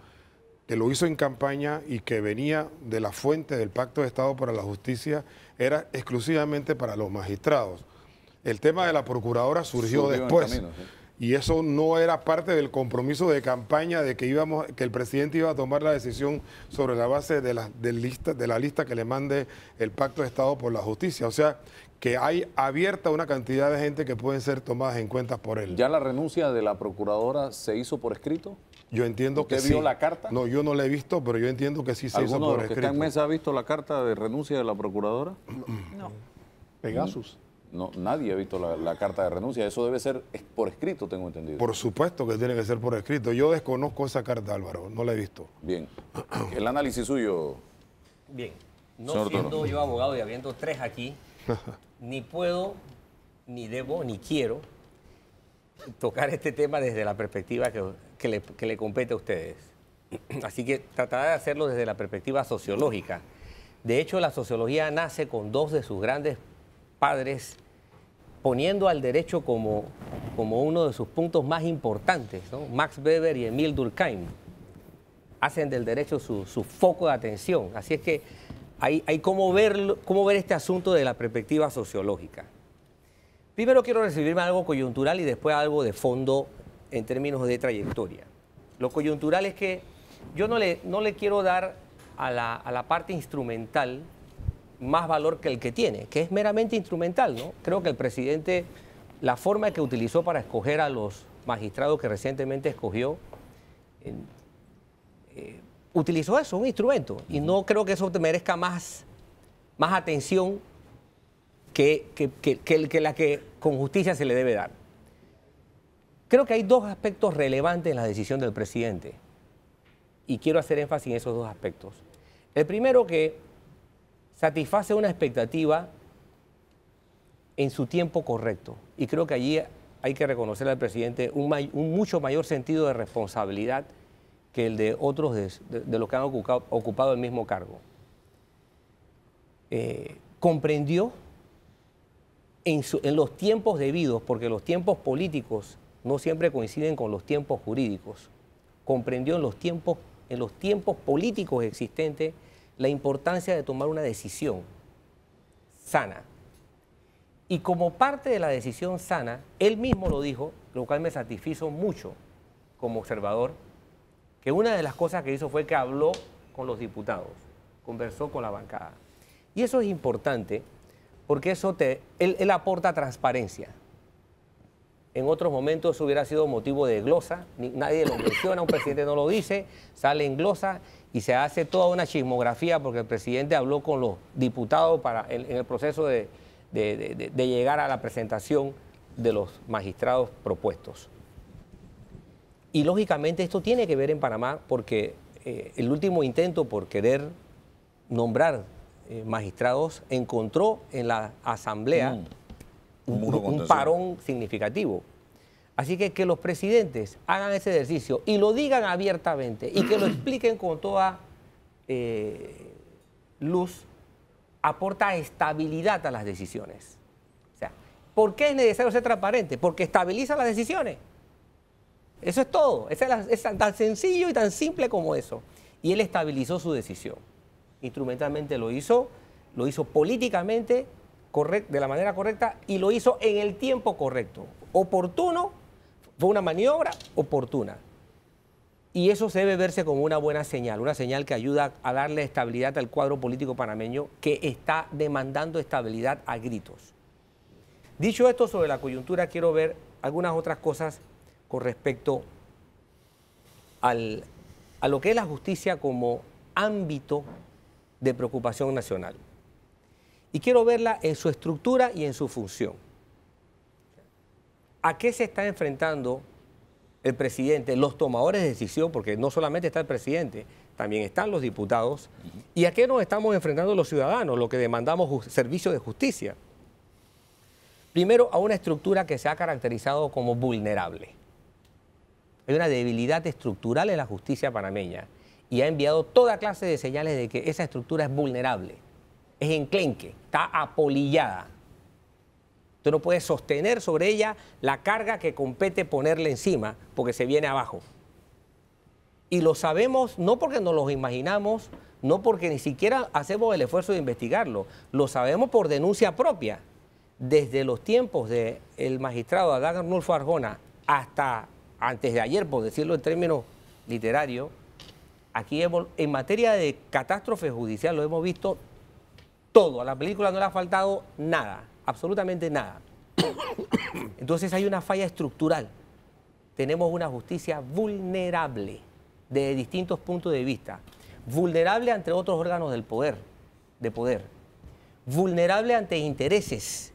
que lo hizo en campaña y que venía de la fuente del Pacto de Estado para la Justicia, era exclusivamente para los magistrados. El tema de la procuradora surgió después. Y eso no era parte del compromiso de campaña de que el presidente iba a tomar la decisión sobre la base de la lista que le mande el Pacto de Estado por la Justicia. O sea, que hay abierta una cantidad de gente que pueden ser tomadas en cuenta por él. ¿Ya la renuncia de la procuradora se hizo por escrito? Yo entiendo que sí. ¿Usted vio la carta? No, yo no la he visto, pero yo entiendo que sí se hizo ¿Alguno por de los que escrito. está en mesa ha visto la carta de renuncia de la procuradora? No. Pegasus. No, nadie ha visto la carta de renuncia. Eso debe ser por escrito, tengo entendido. Por supuesto que tiene que ser por escrito. Yo desconozco esa carta, Álvaro, no la he visto. Bien. El análisis suyo. Bien. No Señor siendo Toro. yo abogado y habiendo 3 aquí, ni puedo, ni debo, ni quiero tocar este tema desde la perspectiva que le compete a ustedes. Así que trataré de hacerlo desde la perspectiva sociológica. De hecho, la sociología nace con 2 de sus grandes padres poniendo al derecho como uno de sus puntos más importantes, ¿no? Max Weber y Emile Durkheim hacen del derecho su foco de atención. Así es que hay cómo ver este asunto de la perspectiva sociológica. Primero quiero recibirme algo coyuntural y después algo de fondo en términos de trayectoria. Lo coyuntural es que yo no le quiero dar a la parte instrumental más valor que el que tiene, que es meramente instrumental, ¿no? Creo que el presidente, la forma que utilizó para escoger a los magistrados que recientemente escogió, utilizó eso, un instrumento, y no creo que eso te merezca más atención que la que con justicia se le debe dar. Creo que hay 2 aspectos relevantes en la decisión del presidente, y quiero hacer énfasis en esos 2 aspectos. El primero, que satisface una expectativa en su tiempo correcto. Y creo que allí hay que reconocer al presidente un mucho mayor sentido de responsabilidad que el de otros de los que han ocupado el mismo cargo. Comprendió en los tiempos debidos, porque los tiempos políticos no siempre coinciden con los tiempos jurídicos, comprendió en los tiempos políticos existentes la importancia de tomar una decisión sana. Y como parte de la decisión sana, él mismo lo dijo, lo cual me satisfizo mucho como observador, que una de las cosas que hizo fue que habló con los diputados, conversó con la bancada. Y eso es importante porque él aporta transparencia. En otros momentos eso hubiera sido motivo de glosa, nadie lo menciona, un presidente no lo dice, sale en glosa y se hace toda una chismografía porque el presidente habló con los diputados en el proceso de llegar a la presentación de los magistrados propuestos. Y lógicamente esto tiene que ver en Panamá porque el último intento por querer nombrar magistrados encontró en la Asamblea un parón significativo. Así que los presidentes hagan ese ejercicio y lo digan abiertamente y que lo expliquen con toda luz, aporta estabilidad a las decisiones. O sea, ¿por qué es necesario ser transparente? Porque estabiliza las decisiones. Eso es todo. Es tan sencillo y tan simple como eso. Y él estabilizó su decisión. Instrumentalmente lo hizo políticamente de la manera correcta y lo hizo en el tiempo correcto. Oportuno, fue una maniobra oportuna. Y eso debe verse como una buena señal, una señal que ayuda a darle estabilidad al cuadro político panameño que está demandando estabilidad a gritos. Dicho esto sobre la coyuntura, quiero ver algunas otras cosas con respecto a lo que es la justicia como ámbito de preocupación nacional. Y quiero verla en su estructura y en su función. ¿A qué se está enfrentando el presidente, los tomadores de decisión? Porque no solamente está el presidente, también están los diputados. ¿Y a qué nos estamos enfrentando los ciudadanos, los que demandamos servicios de justicia? Primero, a una estructura que se ha caracterizado como vulnerable. Hay una debilidad estructural en la justicia panameña y ha enviado toda clase de señales de que esa estructura es vulnerable, es enclenque, está apolillada. Usted no puede sostener sobre ella la carga que compete ponerle encima porque se viene abajo. Y lo sabemos no porque nos lo imaginamos, no porque ni siquiera hacemos el esfuerzo de investigarlo, lo sabemos por denuncia propia. Desde los tiempos del magistrado Adán Arnulfo Arjona hasta antes de ayer, por decirlo en términos literarios, aquí en materia de catástrofe judicial lo hemos visto todo. A la película no le ha faltado nada, absolutamente nada. Entonces hay una falla estructural. Tenemos una justicia vulnerable desde distintos puntos de vista. Vulnerable ante otros órganos del poder, vulnerable ante intereses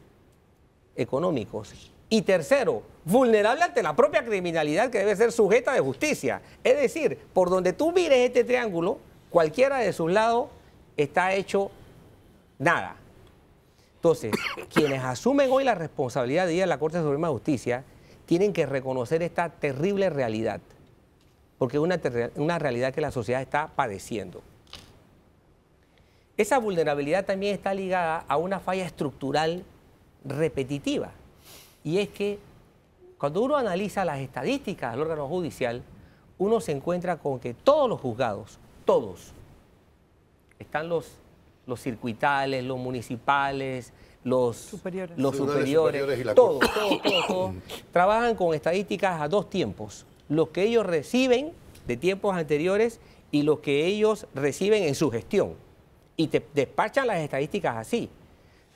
económicos y tercero, vulnerable ante la propia criminalidad que debe ser sujeta de justicia. Es decir, por donde tú mires este triángulo, cualquiera de sus lados está hecho nada. Entonces, quienes asumen hoy la responsabilidad de ir a la Corte Suprema de Justicia tienen que reconocer esta terrible realidad, porque es una realidad que la sociedad está padeciendo. Esa vulnerabilidad también está ligada a una falla estructural repetitiva, y es que cuando uno analiza las estadísticas del órgano judicial, uno se encuentra con que todos los juzgados, todos, están los circuitales, los municipales, los superiores, todos, trabajan con estadísticas a dos tiempos, los que ellos reciben de tiempos anteriores y los que ellos reciben en su gestión. Y te despachan las estadísticas así.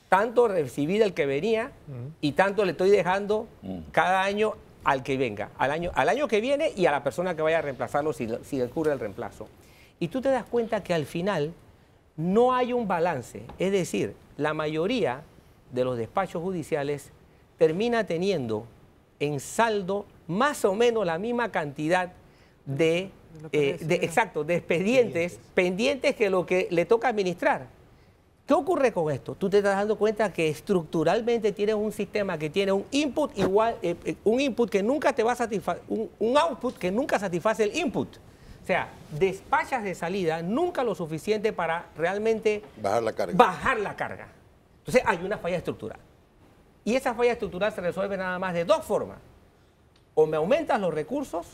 Tanto recibí del que venía y tanto le estoy dejando cada año al que venga, al año que viene y a la persona que vaya a reemplazarlo si ocurre el reemplazo. Y tú te das cuenta que al final no hay un balance, es decir, la mayoría de los despachos judiciales termina teniendo en saldo más o menos la misma cantidad de expedientes pendientes que lo que le toca administrar. ¿Qué ocurre con esto? Tú te estás dando cuenta que estructuralmente tienes un sistema que tiene un input igual, un input que nunca te va a satisfacer, un output que nunca satisface el input. O sea, despachas de salida nunca lo suficiente para realmente bajar la carga. Entonces hay una falla estructural. Y esa falla estructural se resuelve nada más de dos formas. O me aumentas los recursos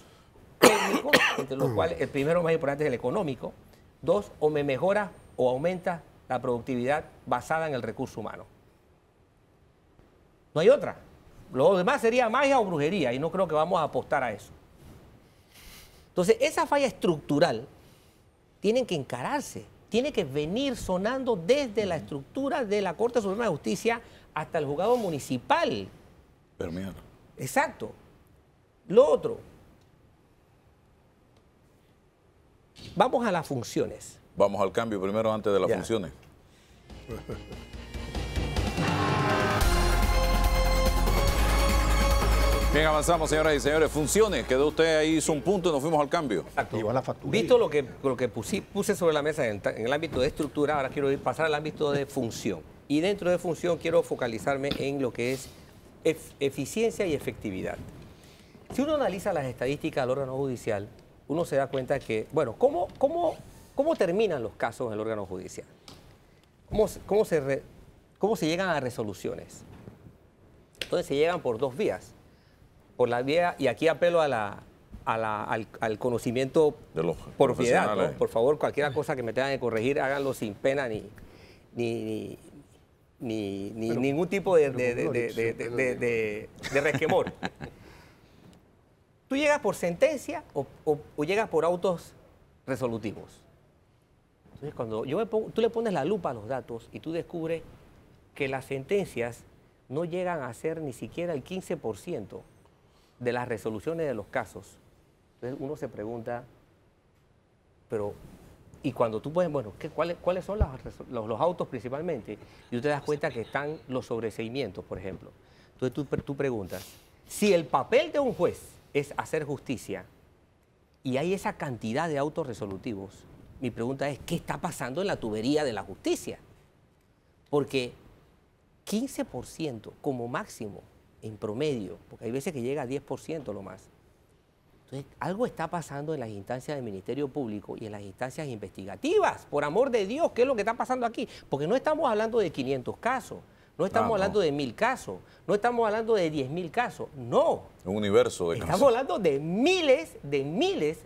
técnicos, entre los cuales el primero más importante es el económico. Dos, o me mejoras o aumentas la productividad basada en el recurso humano. No hay otra. Lo demás sería magia o brujería y no creo que vamos a apostar a eso. Entonces, esa falla estructural tiene que encararse, tiene que venir sonando desde la estructura de la Corte Suprema de Justicia hasta el juzgado municipal. Permear. Exacto. Lo otro, vamos a las funciones. Vamos al cambio primero antes de las funciones. Bien, avanzamos, señoras y señores. Funciones, quedó usted ahí, hizo un punto y nos fuimos al cambio. Exacto. Lleva la factura. Visto lo que puse sobre la mesa en el ámbito de estructura, ahora quiero pasar al ámbito de función. Y dentro de función quiero focalizarme en lo que es eficiencia y efectividad. Si uno analiza las estadísticas del órgano judicial, uno se da cuenta que, bueno, ¿cómo terminan los casos en el órgano judicial? ¿Cómo se llegan a resoluciones? Entonces se llegan por dos vías. Por la vía, y aquí apelo al conocimiento por piedad, ¿no? Por favor, cualquier cosa que me tengan que corregir, háganlo sin pena ni ningún tipo de resquemor. ¿Tú llegas por sentencia o llegas por autos resolutivos? Entonces, cuando tú le pones la lupa a los datos y tú descubres que las sentencias no llegan a ser ni siquiera el 15% de las resoluciones de los casos. Entonces uno se pregunta, pero, y cuando tú puedes, bueno, ¿cuáles son los autos principalmente? Y tú te das cuenta que están los sobreseimientos, por ejemplo. Entonces tú preguntas, si el papel de un juez es hacer justicia y hay esa cantidad de autos resolutivos, mi pregunta es, ¿qué está pasando en la tubería de la justicia? Porque 15% como máximo en promedio, porque hay veces que llega a 10% lo más. Entonces, algo está pasando en las instancias del Ministerio Público y en las instancias investigativas. Por amor de Dios, ¿qué es lo que está pasando aquí? Porque no estamos hablando de 500 casos, no estamos hablando de 1000 casos, no estamos hablando de 10.000 casos, no. Un universo de casos. Estamos hablando de miles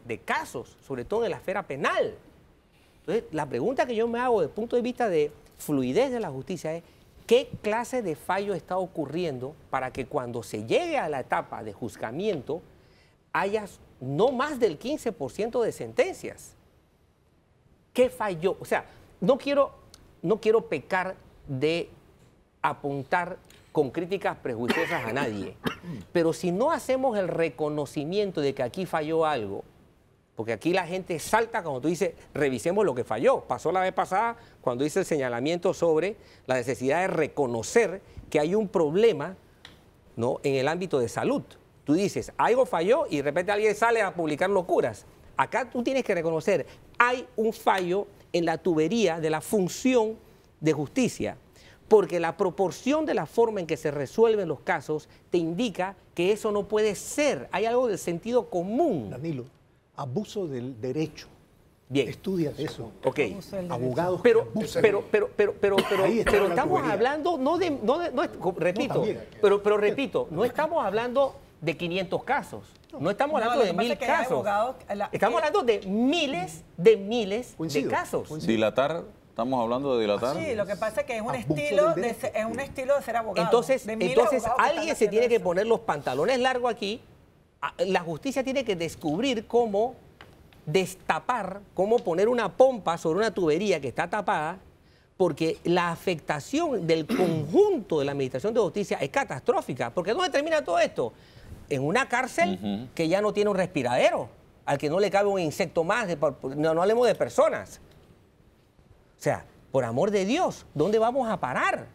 de casos, sobre todo en la esfera penal. Entonces, la pregunta que yo me hago desde el punto de vista de fluidez de la justicia es, ¿Qué clase de fallo está ocurriendo para que cuando se llegue a la etapa de juzgamiento haya no más del 15% de sentencias? ¿Qué falló? O sea, no quiero pecar de apuntar con críticas prejuiciosas a nadie, pero si no hacemos el reconocimiento de que aquí falló algo, porque aquí la gente salta cuando tú dices, revisemos lo que falló. Pasó la vez pasada cuando hice el señalamiento sobre la necesidad de reconocer que hay un problema, ¿no?, en el ámbito de salud. Tú dices, algo falló y de repente alguien sale a publicar locuras. Acá tú tienes que reconocer, hay un fallo en la tubería de la función de justicia, porque la proporción de la forma en que se resuelven los casos te indica que eso no puede ser. Hay algo del sentido común. Danilo, abuso del derecho. Bien. Estudia eso. Ok. Abogados. Pero Ahí está la estamos tubería. hablando, repito, pero repito, no estamos hablando de 500 casos. No estamos hablando de 1000 casos. Estamos hablando de miles de casos. Dilatar, estamos hablando de dilatar. Sí, lo que pasa es que es un Abuso estilo del derecho. es un estilo de ser abogado. Entonces de miles de abogados que alguien están se tiene haciendo que eso. poner los pantalones largos aquí. La justicia tiene que descubrir cómo destapar, cómo poner una pompa sobre una tubería que está tapada, porque la afectación del conjunto de la administración de justicia es catastrófica. Porque ¿dónde termina todo esto? En una cárcel que ya no tiene un respiradero, al que no le cabe un insecto más, no hablemos de personas. O sea, por amor de Dios, ¿dónde vamos a parar?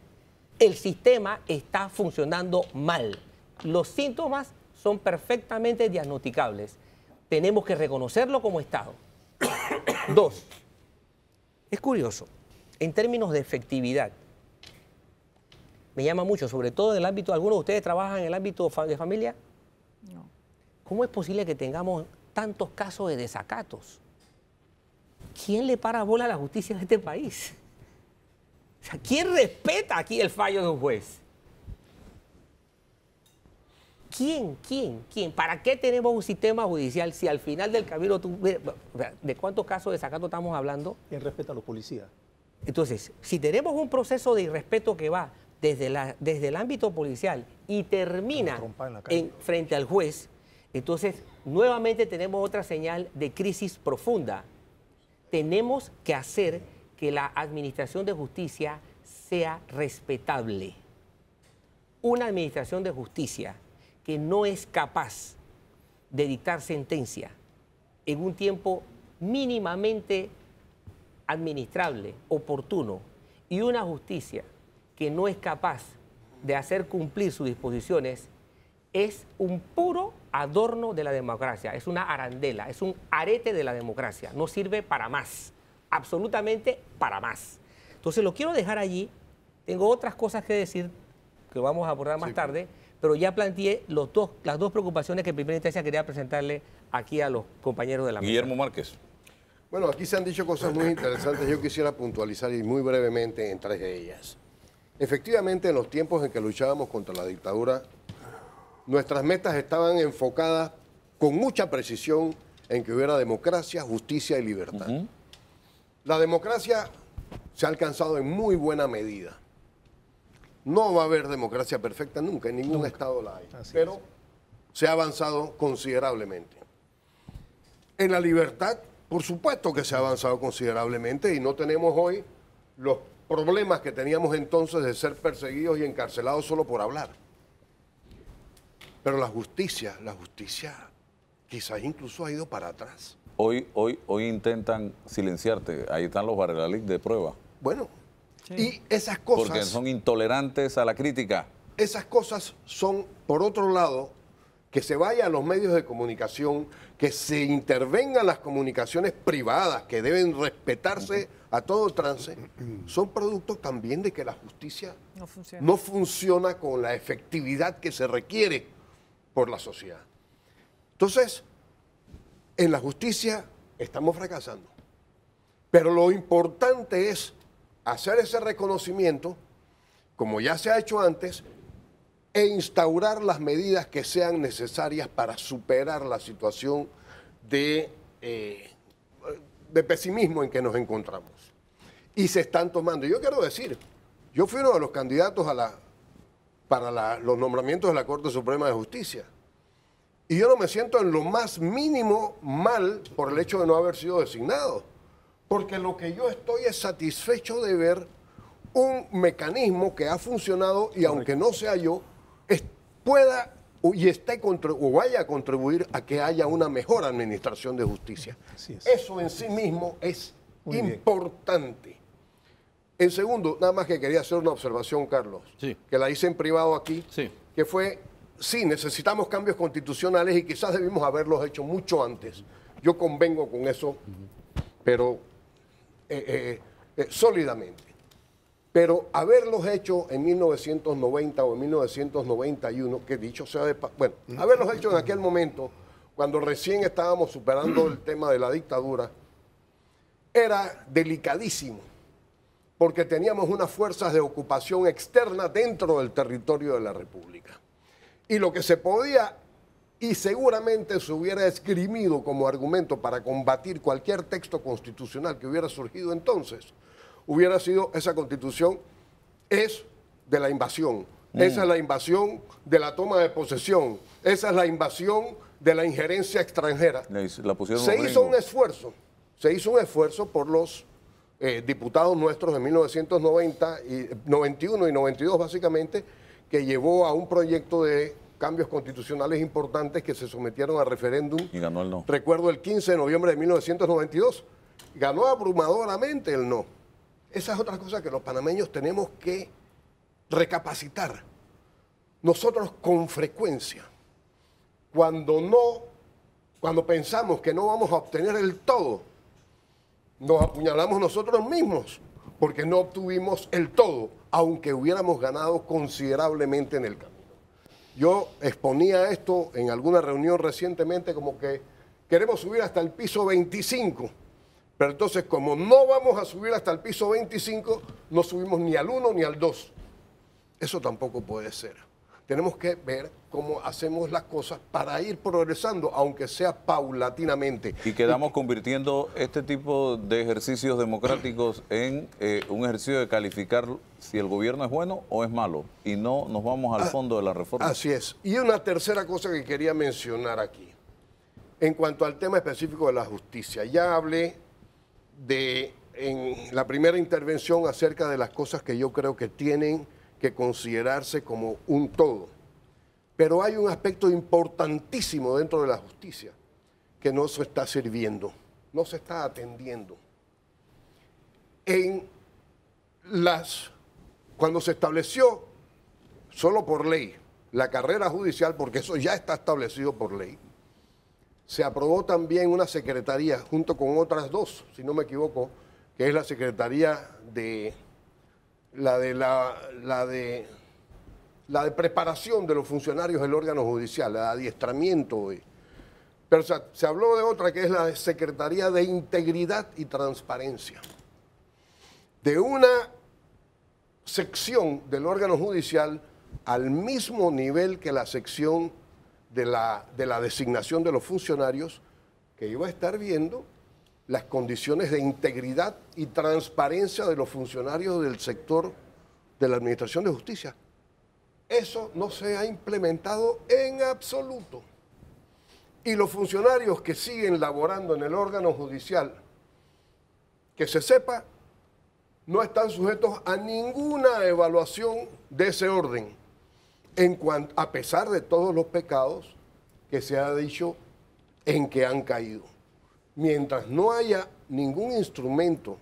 El sistema está funcionando mal. Los síntomas son perfectamente diagnosticables. Tenemos que reconocerlo como Estado. 2. Es curioso, en términos de efectividad, me llama mucho, sobre todo en el ámbito, ¿algunos de ustedes trabajan en el ámbito de familia? No. ¿Cómo es posible que tengamos tantos casos de desacatos? ¿Quién le para bola a la justicia en este país? O sea, ¿quién respeta aquí el fallo de un juez? ¿Quién? ¿Para qué tenemos un sistema judicial si al final del camino ¿de cuántos casos de desacato estamos hablando? ¿Quién respeta a los policías? Entonces, si tenemos un proceso de irrespeto que va desde el ámbito policial y termina frente al juez, entonces nuevamente tenemos otra señal de crisis profunda. Tenemos que hacer que la administración de justicia sea respetable. Una administración de justicia que no es capaz de dictar sentencia en un tiempo mínimamente administrable, oportuno, y una justicia que no es capaz de hacer cumplir sus disposiciones, es un puro adorno de la democracia, es una arandela, es un arete de la democracia, no sirve para más, absolutamente para más. Entonces lo quiero dejar allí, tengo otras cosas que decir que vamos a abordar más tarde, pero ya planteé las dos preocupaciones que en primera instancia quería presentarle aquí a los compañeros de la mesa. Guillermo Márquez. Bueno, aquí se han dicho cosas muy interesantes. Yo quisiera puntualizar y muy brevemente en 3 de ellas. Efectivamente, en los tiempos en que luchábamos contra la dictadura, nuestras metas estaban enfocadas con mucha precisión en que hubiera democracia, justicia y libertad. La democracia se ha alcanzado en muy buena medida. No va a haber democracia perfecta nunca, en ningún estado la hay, pero se ha avanzado considerablemente. En la libertad, por supuesto que se ha avanzado considerablemente y no tenemos hoy los problemas que teníamos entonces de ser perseguidos y encarcelados solo por hablar. Pero la justicia quizás incluso ha ido para atrás. Hoy intentan silenciarte, ahí están los barrelalic de prueba. Bueno, y esas cosas... Porque son intolerantes a la crítica. Esas cosas son, por otro lado, que se vaya a los medios de comunicación, que se intervengan las comunicaciones privadas, que deben respetarse a todo trance, son productos también de que la justicia no funciona con la efectividad que se requiere por la sociedad. Entonces, en la justicia estamos fracasando. Pero lo importante es hacer ese reconocimiento, como ya se ha hecho antes, e instaurar las medidas que sean necesarias para superar la situación de pesimismo en que nos encontramos. Y se están tomando. Yo quiero decir, Yo fui uno de los candidatos para los nombramientos de la Corte Suprema de Justicia. Y yo no me siento en lo más mínimo mal por el hecho de no haber sido designado. Porque lo que yo estoy es satisfecho de ver un mecanismo que ha funcionado y aunque no sea yo, pueda y o vaya a contribuir a que haya una mejor administración de justicia. Así es. Eso en sí mismo es Muy bien. importante. En segundo, nada más que quería hacer una observación, Carlos, Sí. que la hice en privado aquí, Sí. que fue, sí, necesitamos cambios constitucionales y quizás debimos haberlos hecho mucho antes. Yo convengo con eso, pero sólidamente. Pero haberlos hecho en 1990 o en 1991, que dicho sea de bueno, haberlos hecho en aquel momento, cuando recién estábamos superando el tema de la dictadura, era delicadísimo, porque teníamos unas fuerzas de ocupación externa dentro del territorio de la República. Y lo que se podía, y seguramente se hubiera esgrimido como argumento para combatir cualquier texto constitucional que hubiera surgido entonces, hubiera sido esa constitución es de la invasión. Esa es la invasión de la toma de posesión. Esa es la invasión de la injerencia extranjera. La pusieron Se los hizo un gringos. esfuerzo. Se hizo un esfuerzo por los diputados nuestros de 91 y 92 básicamente, que llevó a un proyecto de cambios constitucionales importantes que se sometieron a referéndum. Y ganó el no. Recuerdo el 15 de noviembre de 1992. Ganó abrumadoramente el no. Esa es otra cosa que los panameños tenemos que recapacitar. Nosotros con frecuencia, cuando pensamos que no vamos a obtener el todo, nos apuñalamos nosotros mismos, porque no obtuvimos el todo, aunque hubiéramos ganado considerablemente en el camino. Yo exponía esto en alguna reunión recientemente como que queremos subir hasta el piso 25, pero entonces como no vamos a subir hasta el piso 25, no subimos ni al 1 ni al 2. Eso tampoco puede ser. Tenemos que ver cómo hacemos las cosas para ir progresando, aunque sea paulatinamente. Y quedamos convirtiendo este tipo de ejercicios democráticos en un ejercicio de calificar si el gobierno es bueno o es malo. Y no nos vamos al fondo de la reforma. Así es. Y una tercera cosa que quería mencionar aquí, en cuanto al tema específico de la justicia. Ya hablé en la primera intervención acerca de las cosas que yo creo que tienen que considerarse como un todo. Pero hay un aspecto importantísimo dentro de la justicia que no se está sirviendo, no se está atendiendo. Cuando se estableció solo por ley la carrera judicial, porque eso ya está establecido por ley, se aprobó también una secretaría junto con otras dos, si no me equivoco, que es la secretaría de la de preparación de los funcionarios del órgano judicial, el adiestramiento. Pero se habló de otra que es la Secretaría de Integridad y Transparencia. De una sección del órgano judicial al mismo nivel que la sección de la designación de los funcionarios, que iba a estar viendo las condiciones de integridad y transparencia de los funcionarios del sector de la Administración de Justicia. Eso no se ha implementado en absoluto. Y los funcionarios que siguen laborando en el órgano judicial, que se sepa, no están sujetos a ninguna evaluación de ese orden, a pesar de todos los pecados que se ha dicho en que han caído. Mientras no haya ningún instrumento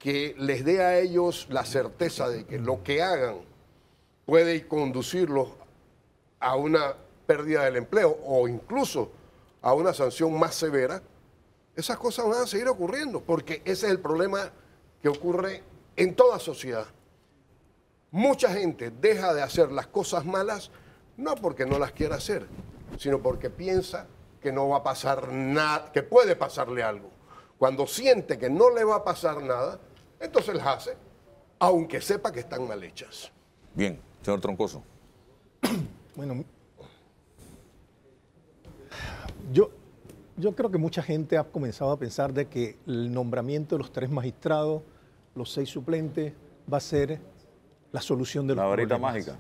que les dé a ellos la certeza de que lo que hagan puede conducirlos a una pérdida del empleo o incluso a una sanción más severa, esas cosas van a seguir ocurriendo, porque ese es el problema que ocurre en toda sociedad. Mucha gente deja de hacer las cosas malas no porque no las quiera hacer, sino porque piensa que no va a pasar nada, que puede pasarle algo. Cuando siente que no le va a pasar nada, entonces las hace, aunque sepa que están mal hechas. Bien, señor Troncoso. Bueno, yo creo que mucha gente ha comenzado a pensar de que el nombramiento de los 3 magistrados, los 6 suplentes, va a ser la solución de los La varita problemas. mágica.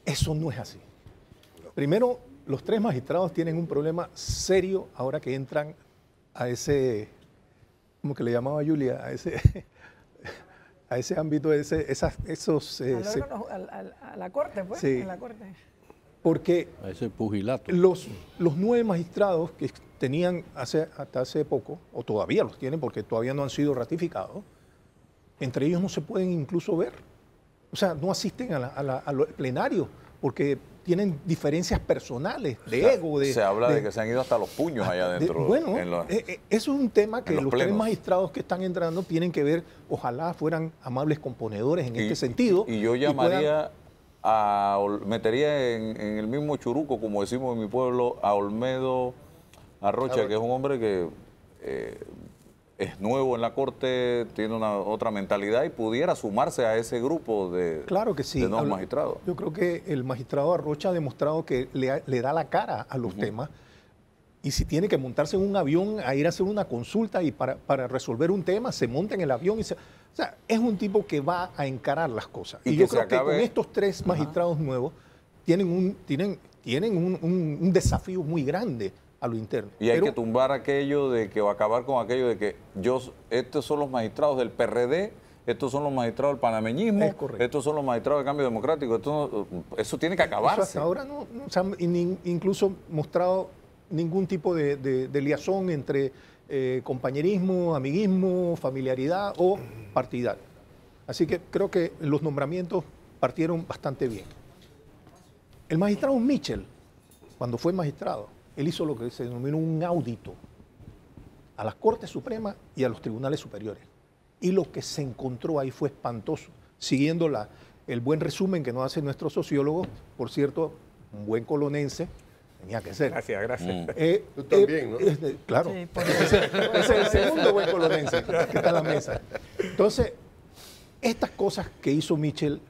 Eso no es así. Primero, los 3 magistrados tienen un problema serio ahora que entran a ese, ¿cómo que le llamaba Julia? A ese ámbito, a la corte, pues. Sí. En la corte. Porque A ese pugilato. los 9 magistrados que tenían hasta hace poco, o todavía los tienen porque todavía no han sido ratificados, entre ellos no se pueden incluso ver. O sea, no asisten a los plenarios porque tienen diferencias personales, de ego. Se habla de que se han ido hasta los puños allá adentro. Bueno, eso es un tema que los los 3 plenos. magistrados que están entrando tienen que ver. Ojalá fueran amables componedores en este sentido. Y yo llamaría metería en el mismo churuco, como decimos en mi pueblo, a Olmedo Arrocha, que es un hombre que es nuevo en la corte, tiene otra mentalidad y pudiera sumarse a ese grupo de, claro que sí. de nuevos magistrados. Yo creo que el magistrado Arrocha ha demostrado que le da la cara a los temas. Y si tiene que montarse en un avión a ir a hacer una consulta y para resolver un tema, se monta en el avión. O sea, es un tipo que va a encarar las cosas. Y yo creo que con estos 3 magistrados nuevos tienen un desafío muy grande a lo interno. Y hay que tumbar aquello de que, o acabar con aquello de que estos son los magistrados del PRD, estos son los magistrados del panameñismo, estos son los magistrados del Cambio Democrático. Eso tiene que acabarse. Hasta ahora no se han incluso mostrado ningún tipo de liazón entre compañerismo, amiguismo, familiaridad o partidario. Así que creo que los nombramientos partieron bastante bien. El magistrado Mitchell, cuando fue magistrado, él hizo lo que se denominó un audito a las Cortes Supremas y a los tribunales superiores. Y lo que se encontró ahí fue espantoso, siguiendo el buen resumen que nos hace nuestro sociólogo, por cierto, un buen colonense, tenía que ser. Gracias. Tú también, ¿no? Claro. Sí, Ese es el segundo buen colonense que está en la mesa. Entonces, estas cosas que hizo Mitchell,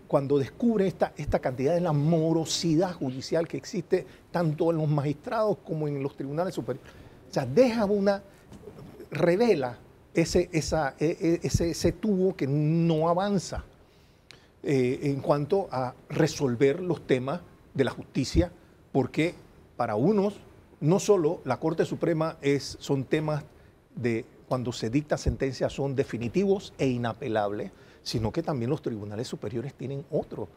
cuando descubre esta cantidad de la morosidad judicial que existe tanto en los magistrados como en los tribunales superiores, o sea, revela ese tubo que no avanza en cuanto a resolver los temas de la justicia, porque para unos, no solo la Corte Suprema son temas de cuando se dicta sentencia son definitivos e inapelables, sino que también los tribunales superiores tienen otros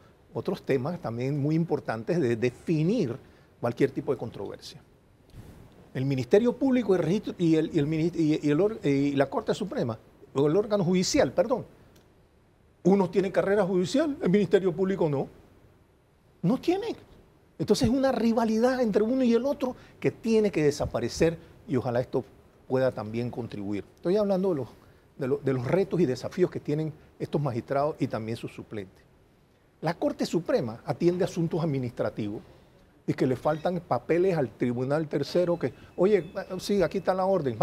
temas también muy importantes de definir cualquier tipo de controversia. El Ministerio Público y la Corte Suprema, o el órgano judicial, perdón, unos tienen carrera judicial, el Ministerio Público no tienen. Entonces es una rivalidad entre uno y el otro que tiene que desaparecer y ojalá esto pueda también contribuir. Estoy hablando de los retos y desafíos que tienen estos magistrados y también sus suplentes. La Corte Suprema atiende asuntos administrativos y que le faltan papeles al Tribunal Tercero que, oye, sí, aquí está la orden.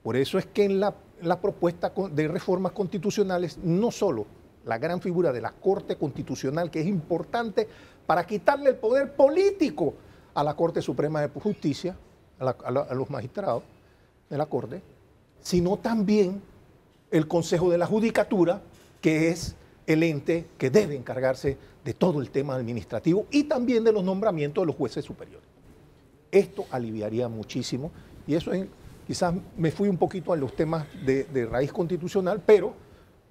Por eso es que en la propuesta de reformas constitucionales, no solo la gran figura de la Corte Constitucional, que es importante para quitarle el poder político a la Corte Suprema de Justicia, a los magistrados de la Corte, sino también el Consejo de la Judicatura, que es el ente que debe encargarse de todo el tema administrativo y también de los nombramientos de los jueces superiores. Esto aliviaría muchísimo y eso quizás me fui un poquito a los temas de raíz constitucional, pero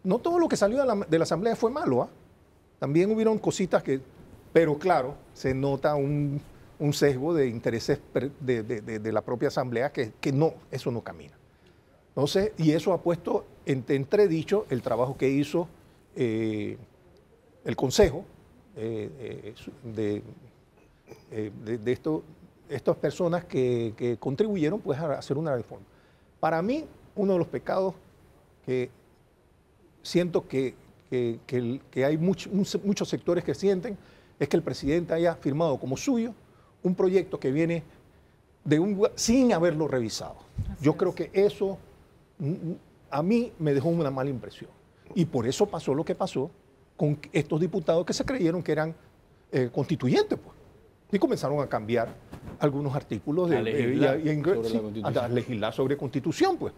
no todo lo que salió de la Asamblea fue malo. También hubieron cositas pero claro, se nota un sesgo de intereses de la propia Asamblea que no, eso no camina. Entonces, y eso ha puesto en entredicho el trabajo que hizo el Consejo de estas personas que contribuyeron pues, a hacer una reforma. Para mí, uno de los pecados que siento que hay muchos sectores que sienten es que el presidente haya firmado como suyo un proyecto que viene sin haberlo revisado. Yo creo que eso a mí me dejó una mala impresión. Y por eso pasó lo que pasó con estos diputados que se creyeron que eran constituyentes, pues. Y comenzaron a cambiar algunos artículos a legislar sobre constitución, pues.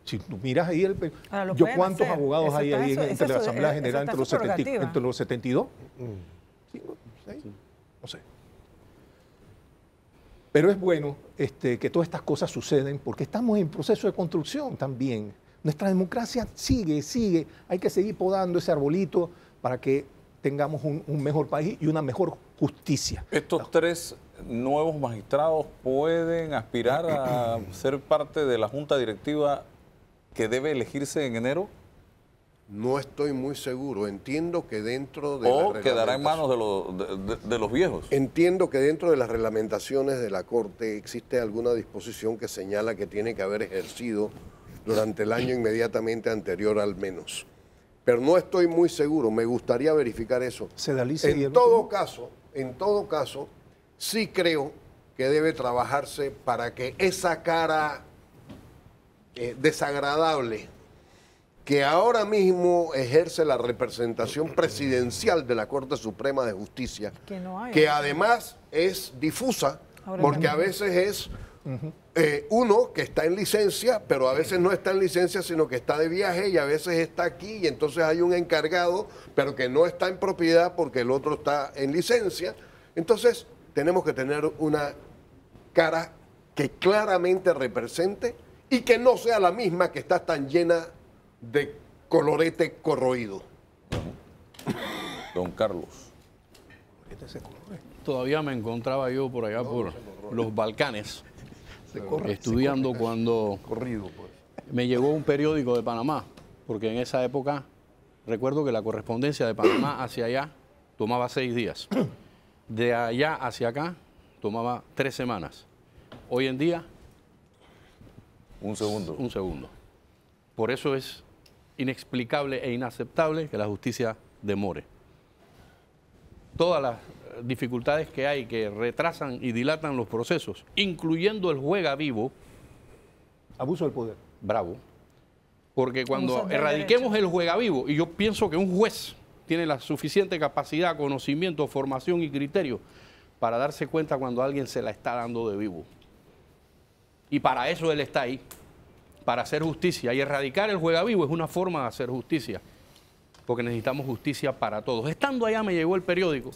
Si tú miras ahí, Ahora lo yo pueden cuántos hacer. abogados Eso hay está- ahí eso- entre la eso- Asamblea eso General está entre su prerrogativa. los 72. Sí, no sé. Pero es bueno que todas estas cosas suceden porque estamos en proceso de construcción también. Nuestra democracia sigue. Hay que seguir podando ese arbolito para que tengamos un mejor país y una mejor justicia. ¿Estos 3 nuevos magistrados pueden aspirar a ser parte de la junta directiva que debe elegirse en enero? No estoy muy seguro. Entiendo que dentro de ¿O la quedará en manos de los viejos? Entiendo que dentro de las reglamentaciones de la Corte existe alguna disposición que señala que tiene que haber ejercido durante el año inmediatamente anterior al menos. Pero no estoy muy seguro, me gustaría verificar eso. En todo caso, sí creo que debe trabajarse para que esa cara desagradable que ahora mismo ejerce la representación presidencial de la Corte Suprema de Justicia, Que no hay. que además es difusa, Ahora porque también. a veces es uno que está en licencia, pero a veces no está en licencia, sino que está de viaje y a veces está aquí y entonces hay un encargado, pero que no está en propiedad porque el otro está en licencia. Entonces tenemos que tener una cara que claramente represente y que no sea la misma que está tan llena de colorete corroído. Don Carlos. Todavía me encontraba yo por allá por los Balcanes, estudiando cuando me llegó un periódico de Panamá, porque en esa época recuerdo que la correspondencia de Panamá hacia allá tomaba 6 días. De allá hacia acá tomaba 3 semanas. Hoy en día, Un segundo. un segundo. Por eso es inexplicable e inaceptable que la justicia demore. Todas las dificultades que hay que retrasan y dilatan los procesos, incluyendo el juega vivo, Abuso del poder. bravo, porque cuando Abuso del erradiquemos derecho. el juega vivo, y yo pienso que un juez tiene la suficiente capacidad, conocimiento, formación y criterio para darse cuenta cuando alguien se la está dando de vivo. Y para eso él está ahí, para hacer justicia. Y erradicar el juega vivo es una forma de hacer justicia, porque necesitamos justicia para todos. Estando allá me llegó el periódico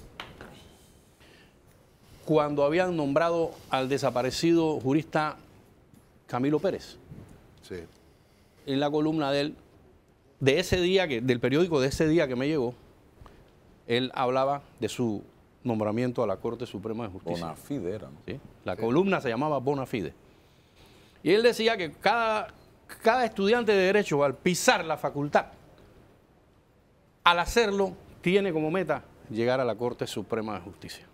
cuando habían nombrado al desaparecido jurista Camilo Pérez. Sí. En la columna de él, de ese día, del periódico de ese día que me llegó, él hablaba de su nombramiento a la Corte Suprema de Justicia. Bona fide era, ¿no? ¿Sí? La columna se llamaba Bona Fide. Y él decía que cada estudiante de Derecho, al pisar la facultad, al hacerlo, tiene como meta llegar a la Corte Suprema de Justicia.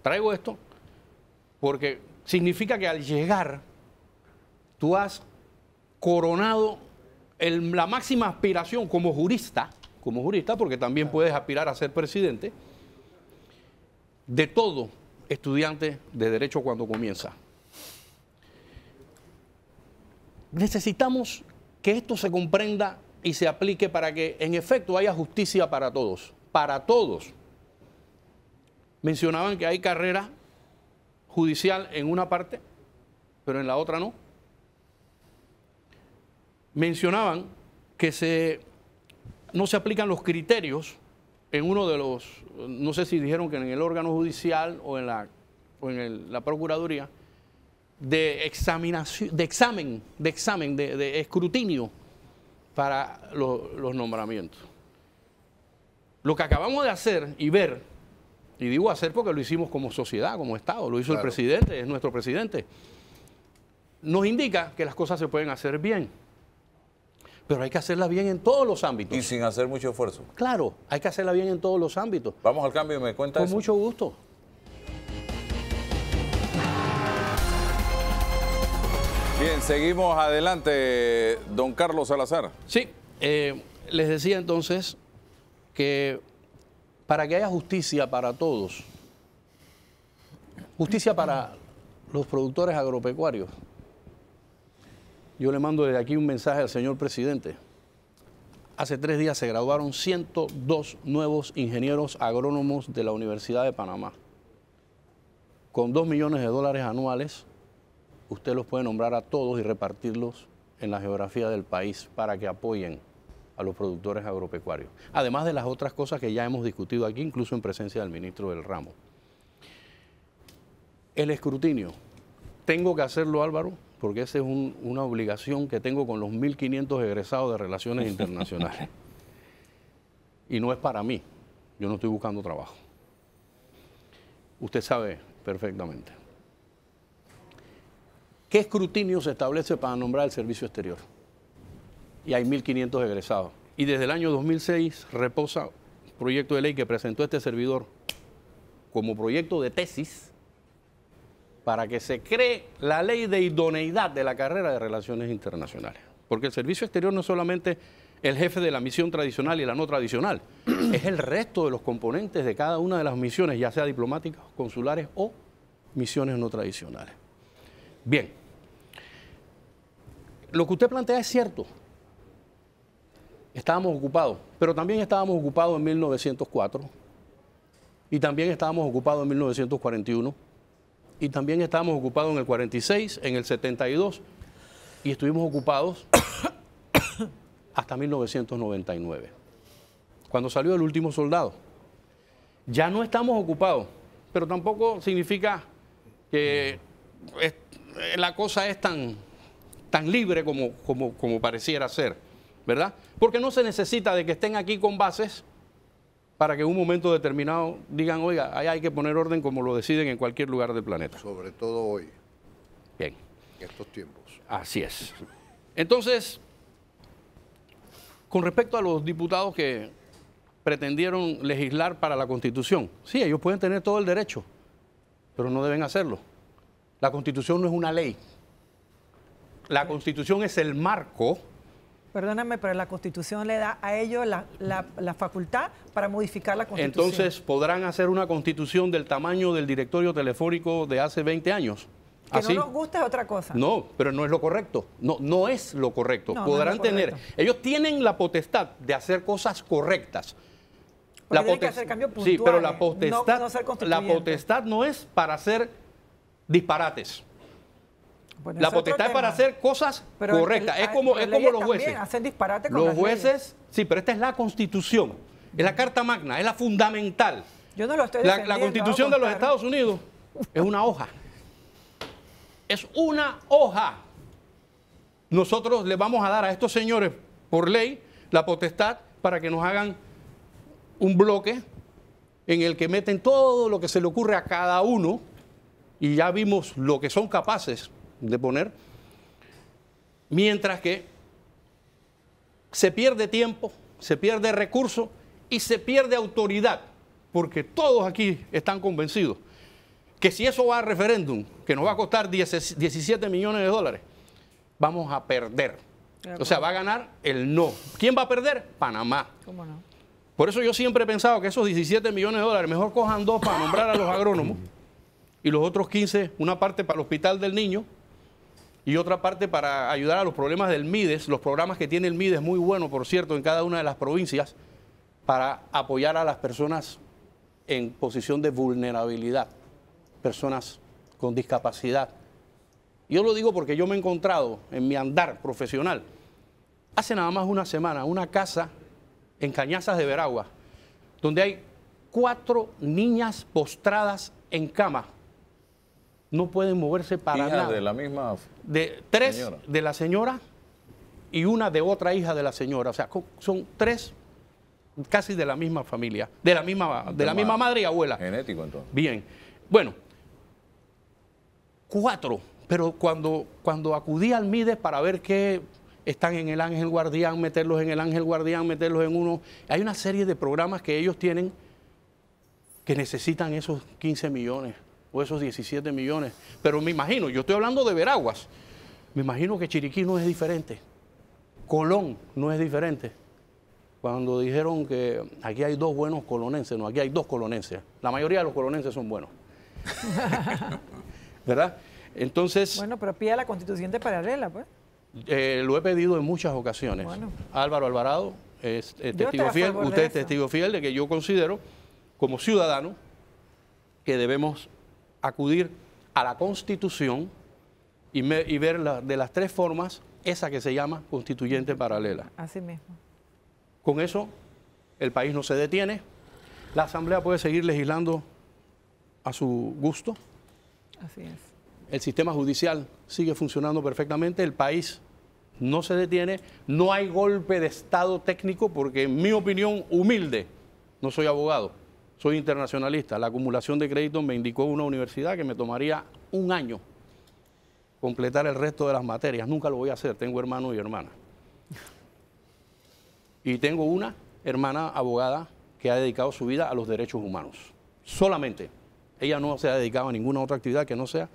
Traigo esto porque significa que al llegar, tú has coronado la máxima aspiración como jurista, porque también puedes aspirar a ser presidente, de todo estudiante de Derecho cuando comienza. Necesitamos que esto se comprenda y se aplique para que en efecto haya justicia para todos, para todos. Mencionaban que hay carrera judicial en una parte, pero en la otra no. Mencionaban que no se aplican los criterios en uno de los, no sé si dijeron que en el órgano judicial o en la Procuraduría, de examinación, de escrutinio para los nombramientos. Lo que acabamos de hacer y ver, y digo hacer porque lo hicimos como sociedad, como Estado, lo hizo el presidente, es nuestro presidente, nos indica que las cosas se pueden hacer bien, pero hay que hacerlas bien en todos los ámbitos. Y sin hacer mucho esfuerzo. Claro, hay que hacerla bien en todos los ámbitos. Vamos al cambio y me cuenta Con eso. mucho gusto. Bien, seguimos adelante, don Carlos Salazar. Sí, les decía entonces que para que haya justicia para todos, justicia para los productores agropecuarios, yo le mando desde aquí un mensaje al señor presidente. Hace 3 días se graduaron 102 nuevos ingenieros agrónomos de la Universidad de Panamá, con $2 millones anuales usted los puede nombrar a todos y repartirlos en la geografía del país para que apoyen a los productores agropecuarios. Además de las otras cosas que ya hemos discutido aquí, incluso en presencia del ministro del ramo. El escrutinio. Tengo que hacerlo, Álvaro, porque esa es una obligación que tengo con los 1.500 egresados de Relaciones Internacionales. Y no es para mí. Yo no estoy buscando trabajo. Usted sabe perfectamente. ¿Qué escrutinio se establece para nombrar el servicio exterior? Y hay 1.500 egresados. Y desde el año 2006 reposa un proyecto de ley que presentó este servidor como proyecto de tesis para que se cree la ley de idoneidad de la carrera de Relaciones Internacionales. Porque el servicio exterior no es solamente el jefe de la misión tradicional y la no tradicional, es el resto de los componentes de cada una de las misiones, ya sea diplomáticas, consulares o misiones no tradicionales. Bien, lo que usted plantea es cierto. Estábamos ocupados, pero también estábamos ocupados en 1904 y también estábamos ocupados en 1941 y también estábamos ocupados en el 46, en el 72 y estuvimos ocupados hasta 1999, cuando salió el último soldado. Ya no estamos ocupados, pero tampoco significa que la cosa es tan libre como pareciera ser, ¿verdad? Porque no se necesita de que estén aquí con bases para que en un momento determinado digan, oiga, ahí hay que poner orden como lo deciden en cualquier lugar del planeta. Sobre todo hoy. Bien. En estos tiempos. Así es. Entonces, con respecto a los diputados que pretendieron legislar para la Constitución, sí, ellos pueden tener todo el derecho, pero no deben hacerlo. La Constitución no es una ley. La Constitución es el marco. Perdóname, pero la Constitución le da a ellos la facultad para modificar la Constitución. Entonces, ¿podrán hacer una Constitución del tamaño del directorio telefónico de hace 20 años? Que ¿Así? no nos gusta es otra cosa. No, pero no es lo correcto. No es lo correcto. No, Podrán no es lo tener. correcto. Ellos tienen la potestad de hacer cosas correctas. Porque tienen que hacer cambios Sí, pero la puntuales, potestad, no ser la constituyentes. potestad no es para hacer disparates. Bueno, La es otro potestad es para tema. hacer cosas Pero correctas. Es como las los leyes jueces. también hacen disparate con Los las leyes. jueces, sí, pero esta es la Constitución. Es la Carta Magna, es la fundamental. Yo no lo estoy La defendiendo. Constitución de los Estados Unidos es una hoja. Es una hoja. Nosotros le vamos a dar a estos señores, por ley, la potestad para que nos hagan un bloque en el que meten todo lo que se le ocurre a cada uno, y ya vimos lo que son capaces de poner, mientras que se pierde tiempo, se pierde recurso y se pierde autoridad, porque todos aquí están convencidos que si eso va a referéndum, que nos va a costar 17 millones de dólares, vamos a perder. O sea, va a ganar el no. ¿Quién va a perder? Panamá. ¿Cómo no? Por eso yo siempre he pensado que esos 17 millones de dólares, mejor cojan 2 para nombrar a los agrónomos y los otros 15, una parte para el Hospital del Niño y otra parte para ayudar a los problemas del MIDES, los programas que tiene el MIDES, muy bueno, por cierto, en cada una de las provincias, para apoyar a las personas en posición de vulnerabilidad, personas con discapacidad. Yo lo digo porque yo me he encontrado en mi andar profesional, hace nada más una semana, una casa en Cañazas de Veragua, donde hay 4 niñas postradas en cama. No pueden moverse para Hija nada. de la misma De 3 señora. de la señora y una de otra hija de la señora. O sea, son 3 casi de la misma familia, de la misma madre y abuela. Genético, entonces. Bien. Bueno, 4. Pero cuando acudí al MIDES para ver qué están en el Ángel Guardián, meterlos en el Ángel Guardián, meterlos en uno. Hay una serie de programas que ellos tienen que necesitan esos 15 millones o esos 17 millones. Pero me imagino, yo estoy hablando de Veraguas, me imagino que Chiriquí no es diferente, Colón no es diferente. Cuando dijeron que aquí hay 2 buenos colonenses, no, aquí hay 2 colonenses. La mayoría de los colonenses son buenos. ¿Verdad? Entonces, Bueno, pero pide la constituyente paralela, pues. lo he pedido en muchas ocasiones. Bueno. Álvaro Alvarado es estoy testigo a fiel, favor de usted es eso. testigo fiel de que yo considero, como ciudadano, que debemos acudir a la Constitución y ver de las tres formas esa que se llama constituyente paralela. Así mismo. Con eso, el país no se detiene, la Asamblea puede seguir legislando a su gusto, Así es. el sistema judicial sigue funcionando perfectamente, el país no se detiene, no hay golpe de Estado técnico porque en mi opinión humilde, no soy abogado, soy internacionalista, la acumulación de créditos me indicó una universidad que me tomaría un año completar el resto de las materias, nunca lo voy a hacer, tengo hermanos y hermanas. Y tengo una hermana abogada que ha dedicado su vida a los derechos humanos, solamente. Ella no se ha dedicado a ninguna otra actividad que no sea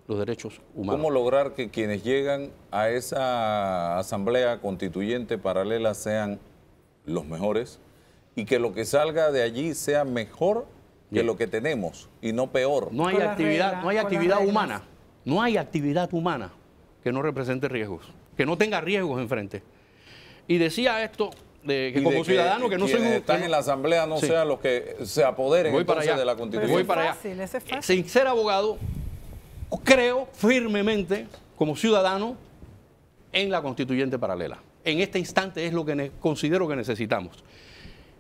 los derechos humanos. ¿Cómo lograr que quienes llegan a esa asamblea constituyente paralela sean los mejores y que lo que salga de allí sea mejor que Bien. lo que tenemos y no peor? No hay Con las actividad, reglas, no hay con las actividad reglas. humana, no hay actividad humana que no represente riesgos, que no tenga riesgos enfrente. Y decía esto de que Y como de ciudadano que no soy quienes un... están en la asamblea no Sí. sean los que se apoderen Voy para entonces allá. de la Pero constituyente. Voy ese para es allá. fácil, ese es fácil. Sin ser abogado, creo firmemente como ciudadano en la constituyente paralela. En este instante es lo que considero que necesitamos.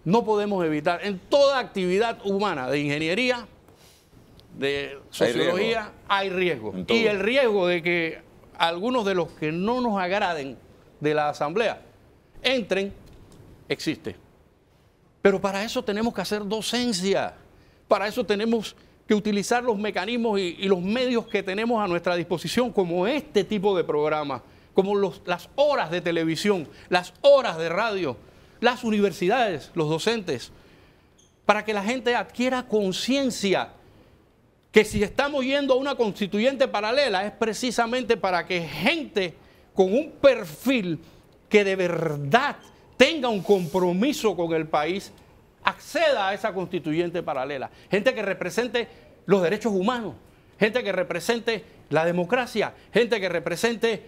No podemos evitar, en toda actividad humana, de ingeniería, de sociología, hay riesgo. En todo. Y el riesgo de que algunos de los que no nos agraden de la asamblea entren, existe. Pero para eso tenemos que hacer docencia, para eso tenemos que utilizar los mecanismos y los medios que tenemos a nuestra disposición, como este tipo de programas, como las horas de televisión, las horas de radio, las universidades, los docentes, para que la gente adquiera conciencia que si estamos yendo a una constituyente paralela es precisamente para que gente con un perfil que de verdad tenga un compromiso con el país acceda a esa constituyente paralela. Gente que represente los derechos humanos, gente que represente la democracia, gente que represente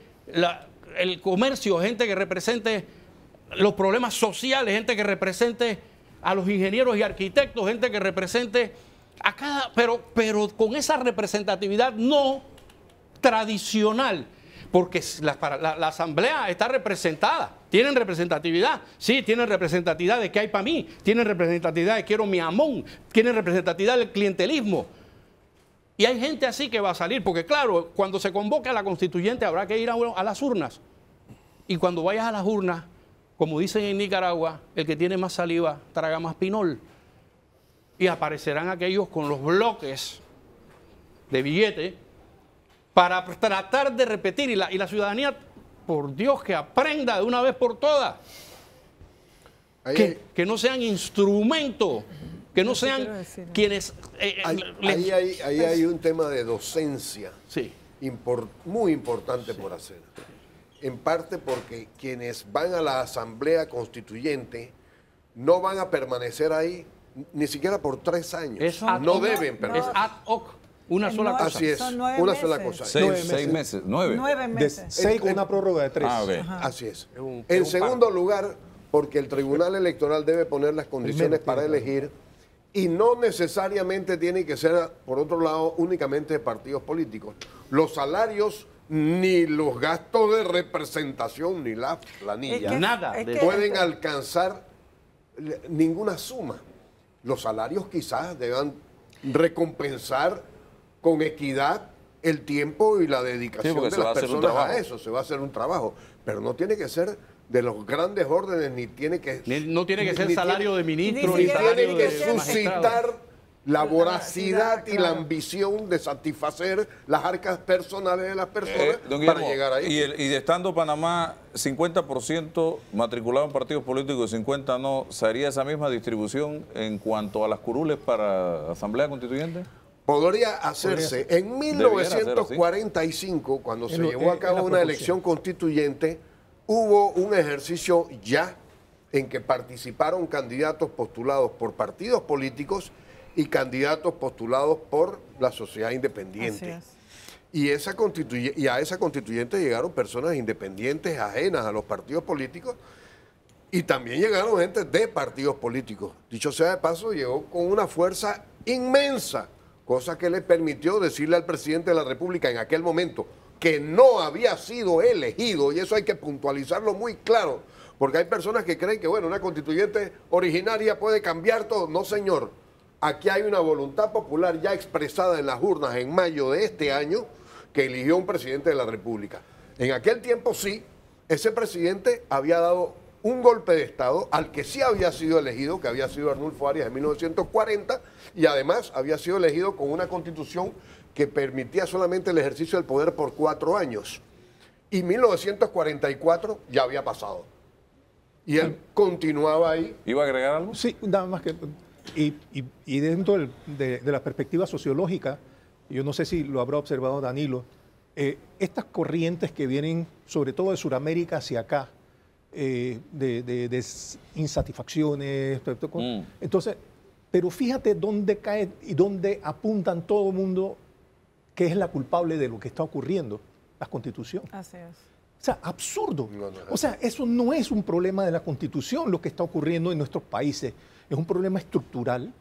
el comercio, gente que represente los problemas sociales, gente que represente a los ingenieros y arquitectos, gente que represente a cada, pero con esa representatividad no tradicional, porque la asamblea está representada, tienen representatividad, sí, tienen representatividad de qué hay para mí, tienen representatividad de quiero mi amón, tienen representatividad del clientelismo. Y hay gente así que va a salir, porque claro, cuando se convoque a la constituyente habrá que ir a las urnas. Y cuando vayas a las urnas, como dicen en Nicaragua, el que tiene más saliva traga más pinol. Y aparecerán aquellos con los bloques de billete para tratar de repetir. Y la ciudadanía, por Dios, que aprenda de una vez por todas. Que no sean instrumentos, que no sean quienes... Ahí hay un tema de docencia Sí. muy importante por hacer. En parte porque quienes van a la Asamblea Constituyente no van a permanecer ahí ni siquiera por 3 años. Eso no deben permanecer. Es ad hoc, una sola cosa. Así es, Son 9 una sola meses. cosa. 6 meses, 9. 9 De meses. 6 con una prórroga de 3. Ah, ok. Así es. un En segundo lugar, porque el Tribunal Electoral debe poner las condiciones para elegir y no necesariamente tiene que ser, por otro lado, únicamente de partidos políticos. Los salarios ni los gastos de representación ni la planilla Es que- Nada es de- que- pueden alcanzar ninguna suma. Los salarios quizás deban recompensar con equidad el tiempo y la dedicación porque de se va a las hacer un personas a trabajo. eso. Se va a hacer un trabajo, pero no tiene que ser de los grandes órdenes, ni tiene que... No tiene que ser ni salario de ministro, ni ni siquiera salario tienen que de magistrado. suscitar la voracidad y la claro. ambición de satisfacer las arcas personales de las personas Don para Guillermo, llegar ahí. y de estando Panamá 50% matriculado en partidos políticos y 50% no, ¿sería esa misma distribución en cuanto a las curules para Asamblea Constituyente? Podría hacerse. En Debiera ser así. 1945, cuando se En lo- llevó a en cabo la una proporción. elección constituyente, hubo un ejercicio ya en que participaron candidatos postulados por partidos políticos y candidatos postulados por la sociedad independiente. Así es. Y a esa constituyente llegaron personas independientes, ajenas a los partidos políticos, y también llegaron gente de partidos políticos. Dicho sea de paso, llegó con una fuerza inmensa, cosa que le permitió decirle al presidente de la República en aquel momento, que no había sido elegido, y eso hay que puntualizarlo muy claro, porque hay personas que creen que, bueno, una constituyente originaria puede cambiar todo. No, señor. Aquí hay una voluntad popular ya expresada en las urnas en mayo de este año que eligió un presidente de la República. En aquel tiempo sí, ese presidente había dado un golpe de Estado al que sí había sido elegido, que había sido Arnulfo Arias en 1940, y además había sido elegido con una constitución que permitía solamente el ejercicio del poder por 4 años. Y 1944 ya había pasado. Y él continuaba ahí. ¿Iba a agregar algo? Sí, nada más que... Y dentro de la perspectiva sociológica, yo no sé si lo habrá observado Danilo, estas corrientes que vienen sobre todo de Sudamérica hacia acá, de insatisfacciones, entonces, pero fíjate dónde cae y dónde apuntan todo el mundo que es la culpable de lo que está ocurriendo, la Constitución. Así es. O sea, absurdo. O sea, eso no es un problema de la Constitución lo que está ocurriendo en nuestros países. Es un problema estructural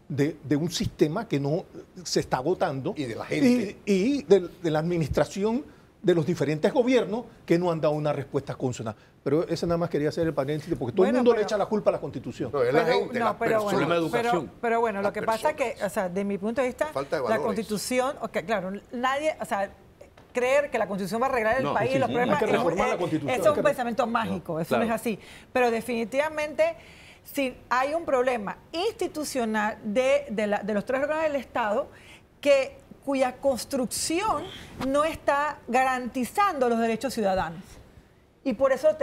de un sistema que no se está agotando. Y de la gente. Y de la administración de los diferentes gobiernos que no han dado una respuesta consona. Pero eso nada más quería hacer el paréntesis, porque todo el mundo le echa la culpa a la Constitución. No, es la gente, la persona. Pero bueno, lo que pasa es que, o sea, de mi punto de vista, la Constitución, okay, claro, nadie, o sea, creer que la Constitución va a arreglar el país, los problemas, hay que reformar la Constitución. Eso es un pensamiento mágico, eso no es así. Pero definitivamente, si hay un problema institucional de los 3 órganos del Estado cuya construcción no está garantizando los derechos ciudadanos. Y por eso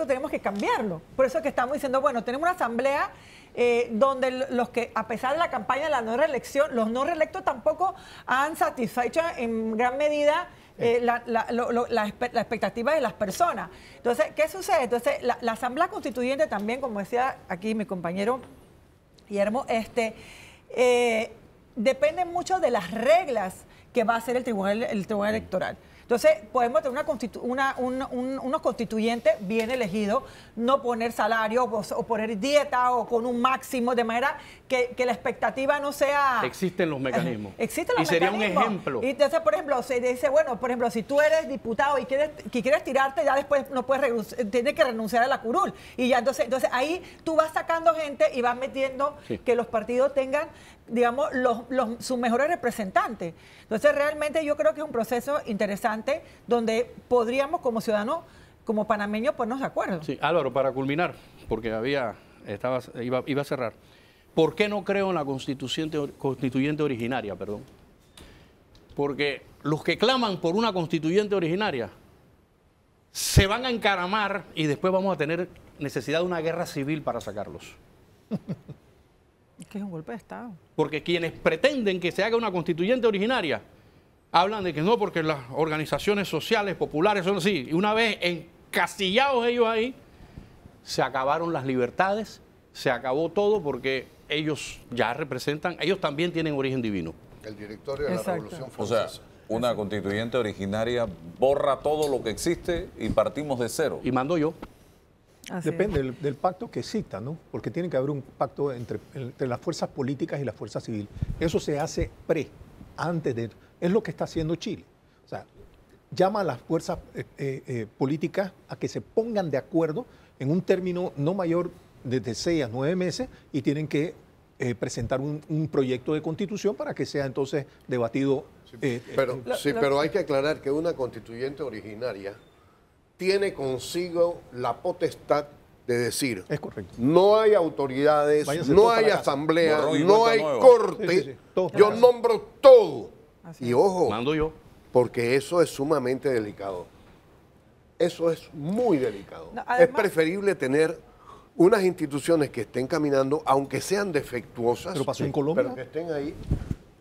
tenemos que cambiarlo. Por eso que estamos diciendo, bueno, tenemos una asamblea donde los que, a pesar de la campaña de la no reelección, los no reelectos tampoco han satisfecho en gran medida la expectativa de las personas. Entonces, ¿qué sucede? Entonces, la Asamblea Constituyente también, como decía aquí mi compañero Guillermo, depende mucho de las reglas que va a hacer el Tribunal Electoral. Entonces, podemos tener unos constituyentes bien elegidos, no poner salario o poner dieta o con un máximo, de manera que la expectativa no sea... Existen los mecanismos. Existen los mecanismos. Y sería un ejemplo. Y entonces, por ejemplo, se dice, bueno, por ejemplo, si tú eres diputado y quieres tirarte, ya después no puedes tienes que renunciar a la curul. Y ya entonces ahí tú vas sacando gente y vas metiendo que los partidos tengan, digamos, sus mejores representantes. Entonces, realmente yo creo que es un proceso interesante donde podríamos, como ciudadanos, como panameños, ponernos de acuerdo. Sí, Álvaro, para culminar, porque iba a cerrar. ¿Por qué no creo en la constituyente originaria? Perdón. Porque los que claman por una constituyente originaria se van a encaramar y después vamos a tener necesidad de una guerra civil para sacarlos. Es que es un golpe de Estado. Porque quienes pretenden que se haga una constituyente originaria hablan de que no, porque las organizaciones sociales, populares son así. Y una vez encasillados ellos ahí, se acabaron las libertades, se acabó todo, porque ellos ya representan, ellos también tienen origen divino. El directorio de la Revolución Francesa. O sea, una constituyente originaria borra todo lo que existe y partimos de cero. Y mando yo. Depende del pacto que exista, ¿no? Porque tiene que haber un pacto entre las fuerzas políticas y las fuerzas civiles. Eso se hace antes de... Es lo que está haciendo Chile. O sea, llama a las fuerzas políticas a que se pongan de acuerdo en un término no mayor de 6 a 9 meses y tienen que presentar un proyecto de constitución para que sea entonces debatido. Pero hay que aclarar que una constituyente originaria tiene consigo la potestad de decir, es correcto, no hay autoridades, no hay asamblea, no hay corte, yo nombro todo. Y ojo, mando yo. Porque eso es sumamente delicado. Eso es muy delicado. No, además, es preferible tener unas instituciones que estén caminando, aunque sean defectuosas, pero pasó en Colombia, pero que estén ahí.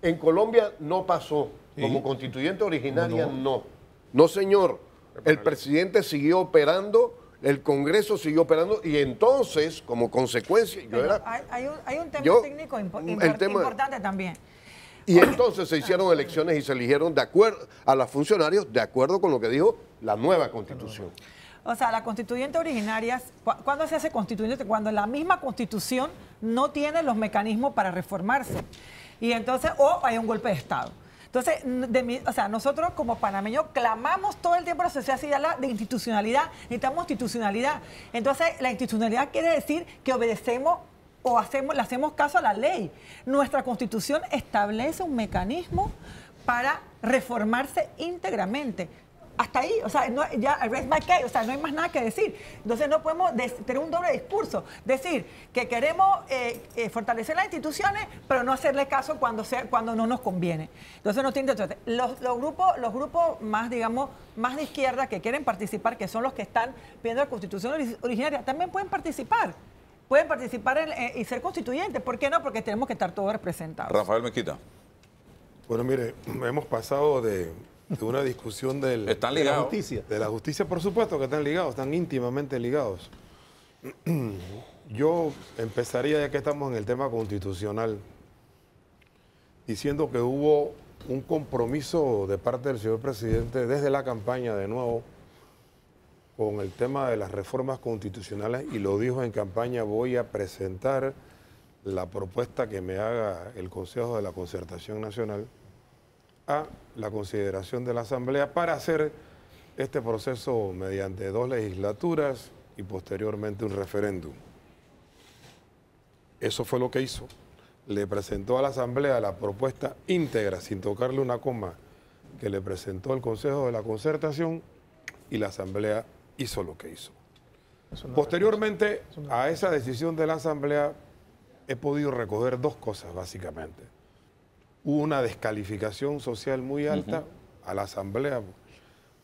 En Colombia no pasó. Como constituyente originaria, no. No, señor. El presidente siguió operando, el Congreso siguió operando, y entonces, como consecuencia, hay un tema técnico importante también. Y entonces se hicieron elecciones y se eligieron de acuerdo a los funcionarios, de acuerdo con lo que dijo la nueva Constitución. O sea, la constituyente originaria, ¿cuándo se hace constituyente? Cuando la misma Constitución no tiene los mecanismos para reformarse. Y entonces, o hay un golpe de Estado. Entonces, o sea, nosotros como panameños clamamos todo el tiempo a la sociedad civil de institucionalidad, necesitamos institucionalidad. Entonces, la institucionalidad quiere decir que obedecemos o le hacemos caso a la ley. Nuestra Constitución establece un mecanismo para reformarse íntegramente. Hasta ahí, o sea, ya I rest my case, o sea, no hay más nada que decir. Entonces no podemos tener un doble discurso, decir que queremos fortalecer las instituciones, pero no hacerle caso cuando no nos conviene. Entonces no tiene los grupos más, digamos, más de izquierda que quieren participar, que son los que están pidiendo la Constitución originaria, también pueden participar. Pueden participar y ser constituyentes. ¿Por qué no? Porque tenemos que estar todos representados. Rafael Mezquita. Bueno, mire, hemos pasado de una discusión ¿Están ligados? De la justicia, por supuesto que están ligados, están íntimamente ligados. Yo empezaría, ya que estamos en el tema constitucional, diciendo que hubo un compromiso de parte del señor presidente desde la campaña, de nuevo, con el tema de las reformas constitucionales, y lo dijo en campaña: voy a presentar la propuesta que me haga el Consejo de la Concertación Nacional a la consideración de la Asamblea para hacer este proceso mediante 2 legislaturas y posteriormente un referéndum. Eso fue lo que hizo. Le presentó a la Asamblea la propuesta íntegra, sin tocarle una coma, que le presentó el Consejo de la Concertación, y la Asamblea hizo lo que hizo. Posteriormente a esa decisión de la Asamblea he podido recoger 2 cosas, básicamente. Hubo una descalificación social muy alta a la Asamblea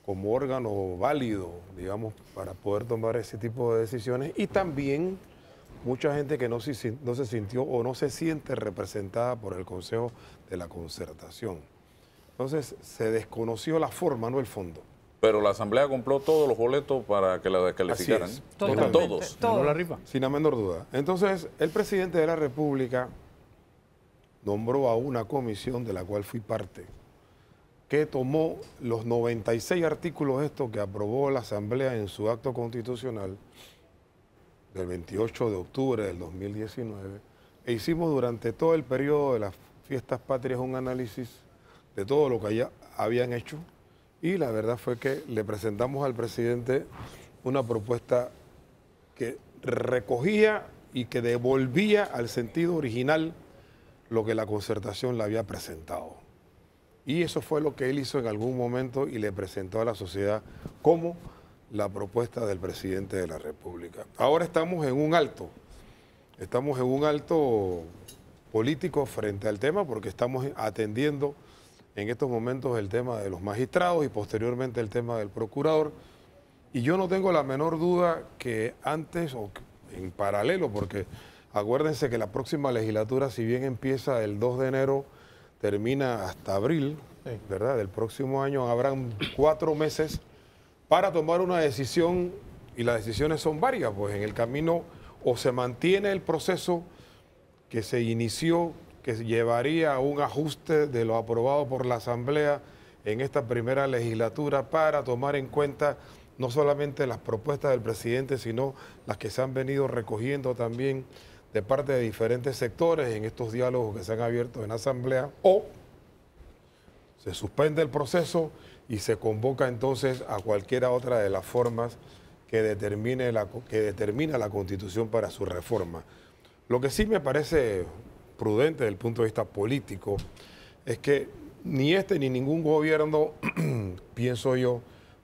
como órgano válido, digamos, para poder tomar ese tipo de decisiones, y también mucha gente que no se sintió o no se siente representada por el Consejo de la Concertación. Entonces se desconoció la forma, no el fondo. Pero la Asamblea compró todos los boletos para que la descalificaran. Así es. Todos. ¿No la rifa? Sin la menor duda. Entonces, el presidente de la República nombró a una comisión de la cual fui parte, que tomó los 96 artículos estos que aprobó la Asamblea en su acto constitucional del 28 de octubre del 2019, e hicimos durante todo el periodo de las fiestas patrias un análisis de todo lo que ya habían hecho, y la verdad fue que le presentamos al presidente una propuesta que recogía y que devolvía al sentido original lo que la Concertación le había presentado. Y eso fue lo que él hizo en algún momento y le presentó a la sociedad como la propuesta del presidente de la República. Ahora estamos en un alto político frente al tema, porque estamos atendiendo en estos momentos el tema de los magistrados y posteriormente el tema del procurador. Y yo no tengo la menor duda que antes o en paralelo, porque acuérdense que la próxima legislatura, si bien empieza el 2 de enero, termina hasta abril, ¿verdad?, del próximo año, habrán 4 meses para tomar una decisión, y las decisiones son varias, pues en el camino o se mantiene el proceso que se inició, que llevaría a un ajuste de lo aprobado por la Asamblea en esta primera legislatura para tomar en cuenta no solamente las propuestas del presidente, sino las que se han venido recogiendo también de parte de diferentes sectores en estos diálogos que se han abierto en la Asamblea, o se suspende el proceso y se convoca entonces a cualquiera otra de las formas que determina la Constitución para su reforma. Lo que sí me parece prudente desde el punto de vista político es que ni este ni ningún gobierno, pienso yo,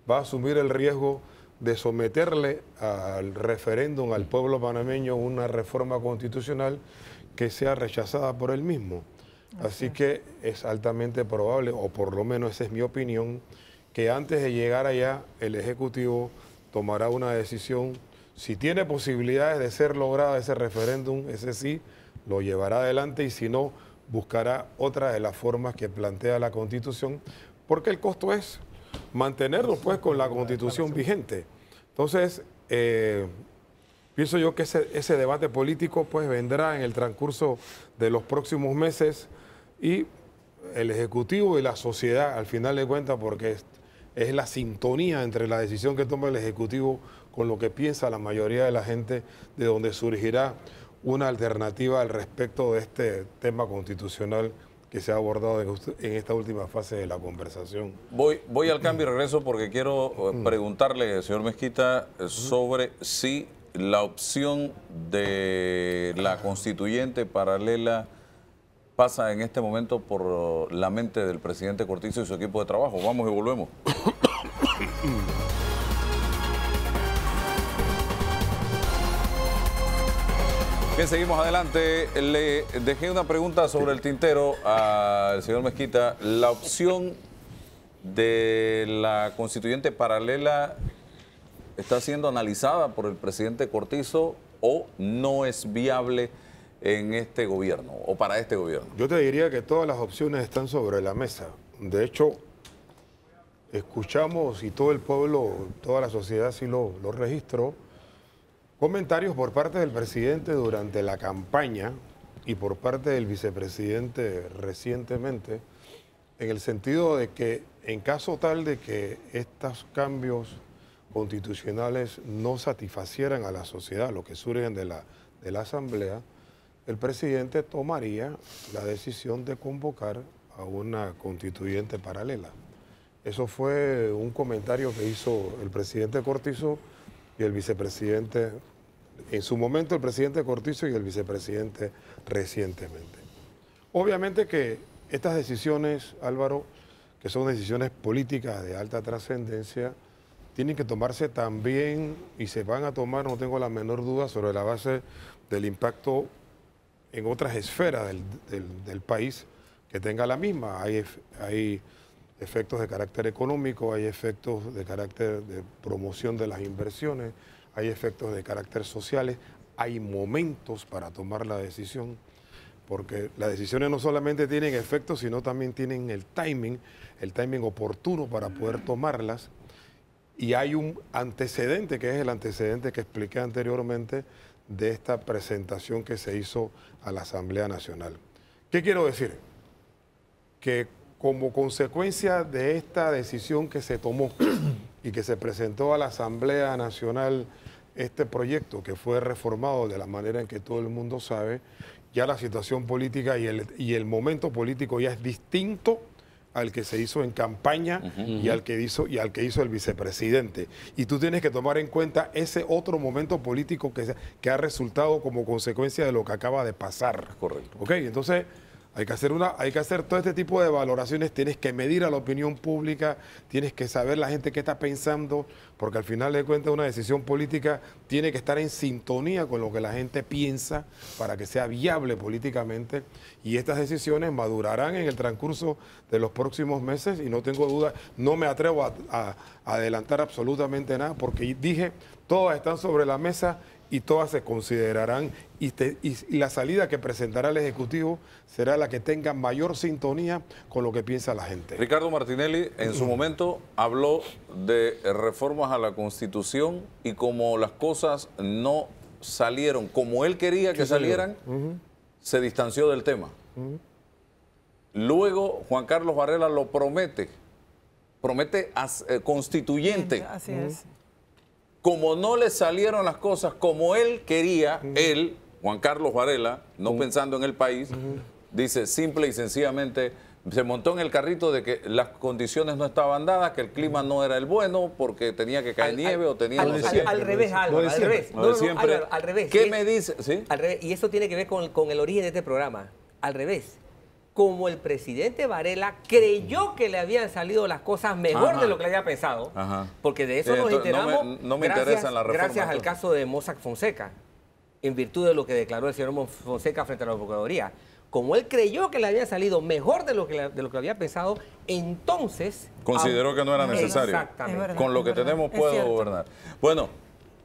va a asumir el riesgo de someterle al referéndum al pueblo panameño una reforma constitucional que sea rechazada por él mismo. Así que es altamente probable, o por lo menos esa es mi opinión, que antes de llegar allá el Ejecutivo tomará una decisión. Si tiene posibilidades de ser lograda ese referéndum, ese sí, lo llevará adelante, y si no, buscará otra de las formas que plantea la Constitución, porque el costo es mantenernos pues con la Constitución vigente. Entonces, pienso yo que ese debate político pues vendrá en el transcurso de los próximos meses, y el Ejecutivo y la sociedad, al final de cuentas, porque es la sintonía entre la decisión que toma el Ejecutivo con lo que piensa la mayoría de la gente, de donde surgirá una alternativa al respecto de este tema constitucional que se ha abordado en esta última fase de la conversación. Voy al cambio y regreso porque quiero preguntarle, señor Mezquita, sobre si la opción de la constituyente paralela pasa en este momento por la mente del presidente Cortizo y su equipo de trabajo. Vamos y volvemos. Bien, seguimos adelante. Le dejé una pregunta sobre el tintero al señor Mezquita. ¿La opción de la constituyente paralela está siendo analizada por el presidente Cortizo o no es viable en este gobierno o para este gobierno? Yo te diría que todas las opciones están sobre la mesa. De hecho, escuchamos y todo el pueblo, toda la sociedad sí lo registró, comentarios por parte del presidente durante la campaña y por parte del vicepresidente recientemente, en el sentido de que en caso tal de que estos cambios constitucionales no satisfacieran a la sociedad, lo que surgen de la Asamblea, el presidente tomaría la decisión de convocar a una constituyente paralela. Eso fue un comentario que hizo el presidente Cortizo y el vicepresidente, en su momento el presidente Cortizo y el vicepresidente recientemente. Obviamente que estas decisiones, Álvaro, que son decisiones políticas de alta trascendencia, tienen que tomarse también y se van a tomar, no tengo la menor duda, sobre la base del impacto en otras esferas del país que tenga la misma. Hay efectos de carácter económico, hay efectos de carácter de promoción de las inversiones, hay efectos de carácter sociales, hay momentos para tomar la decisión, porque las decisiones no solamente tienen efectos, sino también tienen el timing oportuno para poder tomarlas. Y hay un antecedente, que es el antecedente que expliqué anteriormente, de esta presentación que se hizo a la Asamblea Nacional. ¿Qué quiero decir? Que como consecuencia de esta decisión que se tomó y que se presentó a la Asamblea Nacional este proyecto que fue reformado de la manera en que todo el mundo sabe, ya la situación política y el momento político ya es distinto al que se hizo en campaña y al que hizo el vicepresidente. Y tú tienes que tomar en cuenta ese otro momento político que ha resultado como consecuencia de lo que acaba de pasar. Correcto. ¿Ok? Entonces, hay que hacer todo este tipo de valoraciones, tienes que medir a la opinión pública, tienes que saber la gente qué está pensando, porque al final de cuentas una decisión política tiene que estar en sintonía con lo que la gente piensa para que sea viable políticamente, y estas decisiones madurarán en el transcurso de los próximos meses y no tengo duda, no me atrevo a adelantar absolutamente nada porque dije, todas están sobre la mesa y todas se considerarán y la salida que presentará el Ejecutivo será la que tenga mayor sintonía con lo que piensa la gente. Ricardo Martinelli en su momento habló de reformas a la Constitución y como las cosas no salieron como él quería que salieran, se distanció del tema. Luego Juan Carlos Varela lo promete constituyente. Así es. Como no le salieron las cosas como él quería, él, Juan Carlos Varela, no pensando en el país, dice simple y sencillamente, se montó en el carrito de que las condiciones no estaban dadas, que el clima no era el bueno, porque tenía que caer nieve o tenía... Al revés, Álvaro, al revés. Álvaro, al revés. ¿Qué me dice? ¿Sí? Al revés, y eso tiene que ver con el origen de este programa. Al revés. Como el presidente Varela creyó que le habían salido las cosas mejor de lo que le había pensado, porque de eso nos enteramos no me interesa la reforma, gracias al caso de Mossack Fonseca, en virtud de lo que declaró el señor Fonseca frente a la Procuraduría. Como él creyó que le había salido mejor de lo que había pensado, entonces... Consideró que no era necesario. Exactamente. Verdad, con lo que tenemos puedo gobernar. Bueno,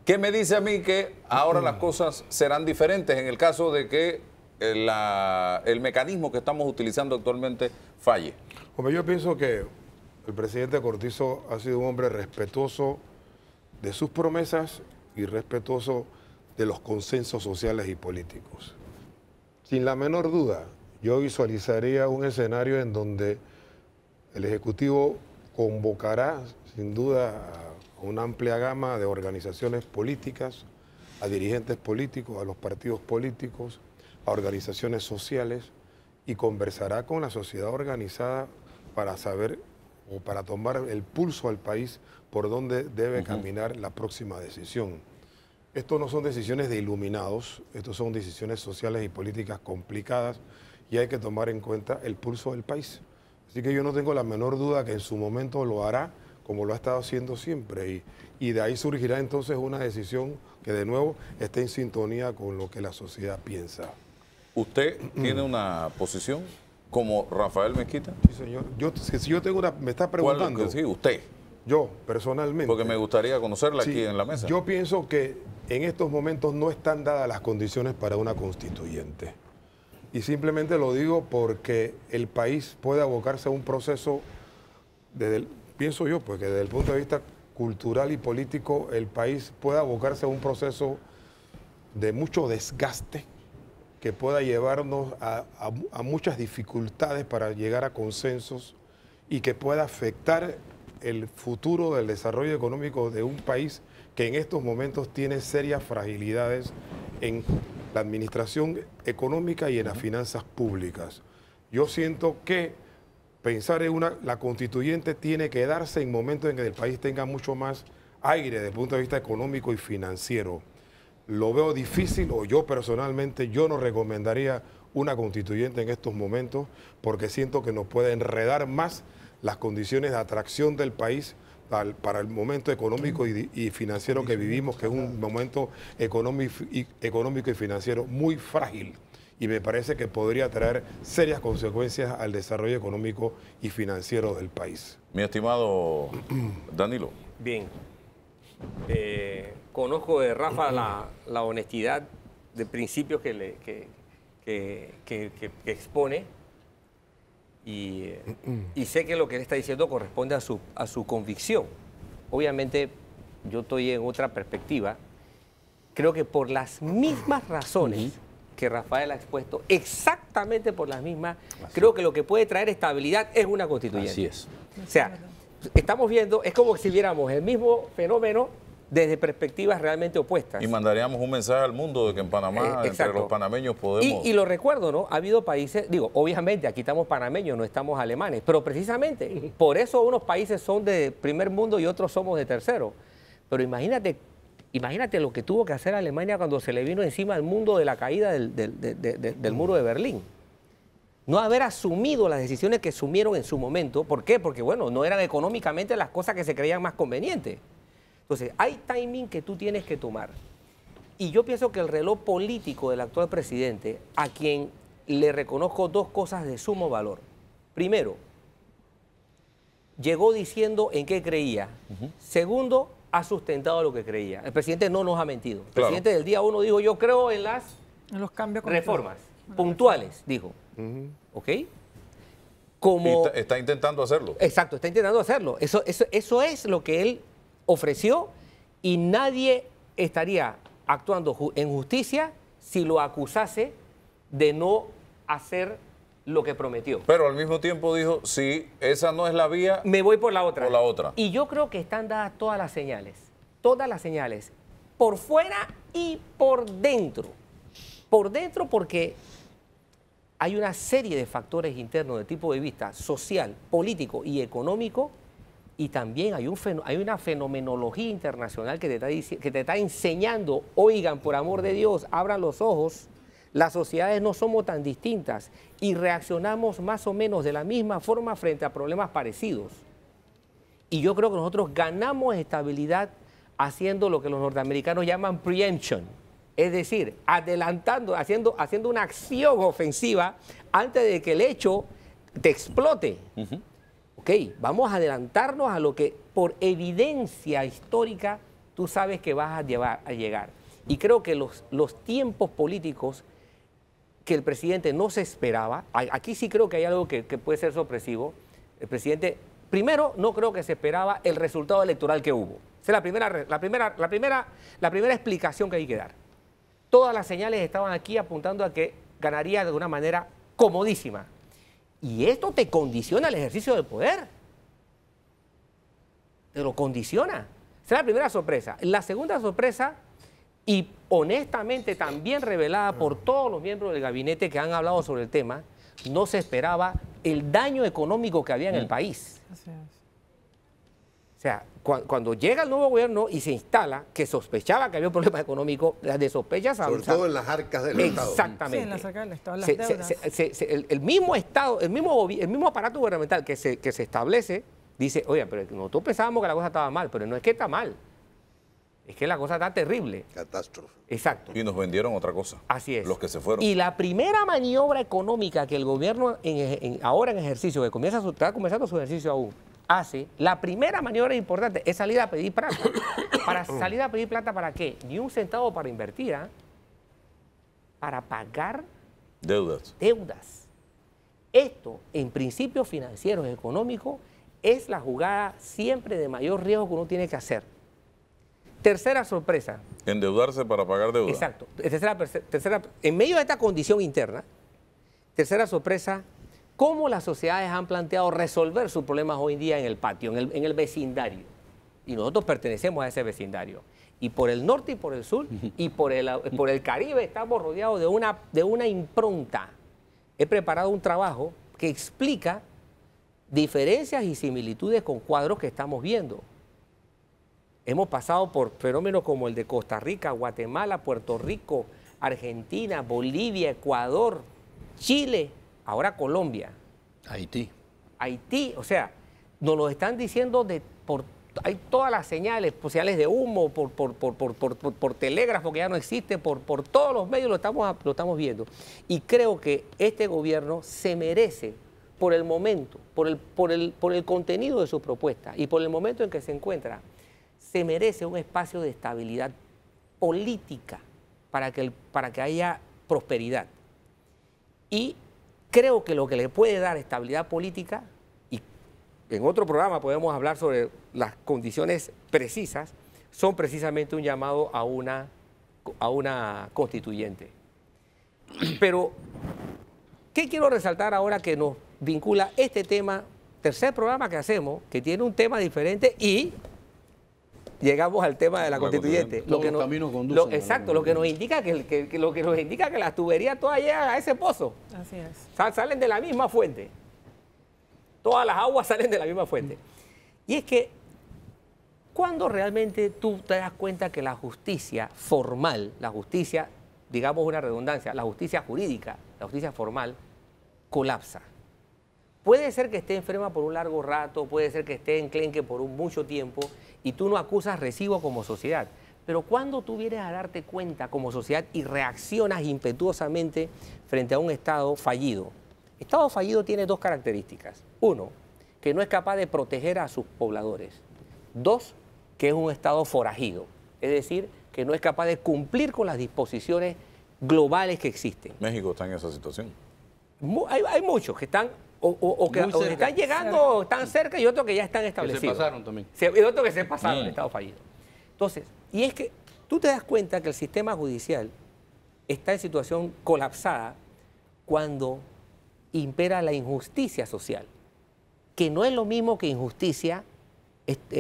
¿qué me dice a mí que ahora las cosas serán diferentes en el caso de que el mecanismo que estamos utilizando actualmente falle? Hombre, yo pienso que el presidente Cortizo ha sido un hombre respetuoso de sus promesas y respetuoso de los consensos sociales y políticos. Sin la menor duda, yo visualizaría un escenario en donde el Ejecutivo convocará, sin duda, a una amplia gama de organizaciones políticas, a dirigentes políticos, a los partidos políticos, a organizaciones sociales, y conversará con la sociedad organizada para saber o para tomar el pulso al país por dónde debe caminar la próxima decisión. Estos no son decisiones de iluminados, estos son decisiones sociales y políticas complicadas y hay que tomar en cuenta el pulso del país. Así que yo no tengo la menor duda que en su momento lo hará como lo ha estado haciendo siempre y de ahí surgirá entonces una decisión que de nuevo esté en sintonía con lo que la sociedad piensa. ¿Usted tiene una posición como Rafael Mezquita? Sí, señor. Si yo tengo me está preguntando. ¿Cuál? Sí, usted. Yo, personalmente. Porque me gustaría conocerla aquí en la mesa. Yo pienso que en estos momentos no están dadas las condiciones para una constituyente. Y simplemente lo digo porque el país puede abocarse a un proceso, pienso yo, pues que desde el punto de vista cultural y político, el país puede abocarse a un proceso de mucho desgaste que pueda llevarnos a muchas dificultades para llegar a consensos y que pueda afectar el futuro del desarrollo económico de un país que en estos momentos tiene serias fragilidades en la administración económica y en las finanzas públicas. Yo siento que pensar en la constituyente tiene que darse en momentos en que el país tenga mucho más aire desde el punto de vista económico y financiero. Lo veo difícil, o yo personalmente, yo no recomendaría una constituyente en estos momentos porque siento que nos puede enredar más las condiciones de atracción del país para el momento económico y financiero que vivimos, que es un momento económico y financiero muy frágil. Y me parece que podría traer serias consecuencias al desarrollo económico y financiero del país. Mi estimado Danilo. Bien. Conozco de Rafa la honestidad de principios que expone y sé que lo que él está diciendo corresponde a su convicción. Obviamente yo estoy en otra perspectiva. Creo que por las mismas razones que Rafael ha expuesto, exactamente por las mismas, creo que lo que puede traer estabilidad es una constituyente. Así es. O sea, estamos viendo, es como si viéramos el mismo fenómeno desde perspectivas realmente opuestas. Y mandaríamos un mensaje al mundo de que en Panamá, entre los panameños podemos... Y lo recuerdo, ¿no? Ha habido países, digo, obviamente aquí estamos panameños, no estamos alemanes, pero precisamente por eso unos países son de primer mundo y otros somos de tercero. Pero imagínate lo que tuvo que hacer Alemania cuando se le vino encima al mundo de la caída del muro de Berlín. No haber asumido las decisiones que asumieron en su momento. ¿Por qué? Porque, bueno, no eran económicamente las cosas que se creían más convenientes. Entonces, hay timing que tú tienes que tomar. Y yo pienso que el reloj político del actual presidente, a quien le reconozco dos cosas de sumo valor. Primero, llegó diciendo en qué creía. Segundo, ha sustentado lo que creía. El presidente no nos ha mentido. El presidente del día 1 dijo, yo creo en los cambios reformas puntuales, dijo. ¿Ok? Como, está intentando hacerlo. Exacto, está intentando hacerlo. Eso es lo que él ofreció y nadie estaría actuando en justicia si lo acusase de no hacer lo que prometió. Pero al mismo tiempo dijo, si esa no es la vía, me voy por la otra. Por la otra. Y yo creo que están dadas todas las señales, por fuera y por dentro. Por dentro porque hay una serie de factores internos de tipo de vista social, político y económico. Y también hay una fenomenología internacional que te está enseñando, oigan, por amor de Dios, abran los ojos, las sociedades no somos tan distintas y reaccionamos más o menos de la misma forma frente a problemas parecidos. Y yo creo que nosotros ganamos estabilidad haciendo lo que los norteamericanos llaman preemption, es decir, adelantando, haciendo una acción ofensiva antes de que el hecho te explote. Ok, vamos a adelantarnos a lo que por evidencia histórica tú sabes que vas a llegar. Y creo que los tiempos políticos que el presidente no se esperaba, aquí sí creo que hay algo que puede ser sorpresivo. El presidente, primero, no creo que se esperaba el resultado electoral que hubo. Esa es la primera explicación que hay que dar. Todas las señales estaban aquí apuntando a que ganaría de una manera comodísima. Y esto te condiciona el ejercicio del poder. Te lo condiciona. Esa es la primera sorpresa. La segunda sorpresa, y honestamente también revelada por todos los miembros del gabinete que han hablado sobre el tema, no se esperaba el daño económico que había en el país. Así es. O sea, cuando llega el nuevo gobierno y se instala, que sospechaba que había un problema económico, las de sospechas Sobre todo en las arcas del Estado. Exactamente. Sí, en las arcas del Estado, las deudas. El mismo Estado, el mismo aparato gubernamental que se establece, dice, oye, pero nosotros pensábamos que la cosa estaba mal, pero no es que está mal. Es que la cosa está terrible. Catástrofe. Exacto. Y nos vendieron otra cosa. Así es. Los que se fueron. Y la primera maniobra económica que el gobierno ahora en ejercicio, que está comenzando su ejercicio aún, hace, la primera maniobra importante es salir a pedir plata. ¿Para salir a pedir plata para qué? Ni un centavo para invertir, ¿ah? Para pagar Deudas. deudas. Esto, en principios financieros y económicos, es la jugada siempre de mayor riesgo que uno tiene que hacer. Tercera sorpresa. Endeudarse para pagar deudas. Exacto. En medio de esta condición interna, tercera sorpresa, cómo las sociedades han planteado resolver sus problemas hoy en día en el patio, en el vecindario. Y nosotros pertenecemos a ese vecindario. Y por el norte y por el sur y por el Caribe estamos rodeados de una impronta. He preparado un trabajo que explica diferencias y similitudes con cuadros que estamos viendo. Hemos pasado por fenómenos como el de Costa Rica, Guatemala, Puerto Rico, Argentina, Bolivia, Ecuador, Chile, ahora Colombia. Haití, o sea, nos lo están diciendo hay todas las señales de humo, por telégrafo que ya no existe, por todos los medios lo estamos viendo. Y creo que este gobierno se merece, por el momento, por el contenido de su propuesta y por el momento en que se encuentra, se merece un espacio de estabilidad política para que haya prosperidad. Y creo que lo que le puede dar estabilidad política, y en otro programa podemos hablar sobre las condiciones precisas, son precisamente un llamado a una constituyente. Pero, ¿qué quiero resaltar ahora que nos vincula este tema, tercer programa que hacemos, que tiene un tema diferente y llegamos al tema de la constituyente. Todos los caminos conducen. Exacto, lo que nos indica que las tuberías todas llegan a ese pozo. Así es. Salen de la misma fuente. Todas las aguas salen de la misma fuente. Y es que, ¿cuándo realmente tú te das cuenta que la justicia formal, la justicia, digamos una redundancia, la justicia jurídica, la justicia formal, colapsa? Puede ser que esté enferma por un largo rato, puede ser que esté enclenque por mucho tiempo y tú no acusas recibo como sociedad. Pero cuando tú vienes a darte cuenta como sociedad y reaccionas impetuosamente frente a un Estado fallido. Estado fallido tiene dos características. Uno, que no es capaz de proteger a sus pobladores. Dos, que es un Estado forajido. Es decir, que no es capaz de cumplir con las disposiciones globales que existen. México está en esa situación. Hay muchos que están o están llegando, o están cerca, y otros que ya están establecidos. Que se pasaron también. Y otros que se pasaron en estado fallido. Entonces, y es que tú te das cuenta que el sistema judicial está en situación colapsada cuando impera la injusticia social, que no es lo mismo que injusticia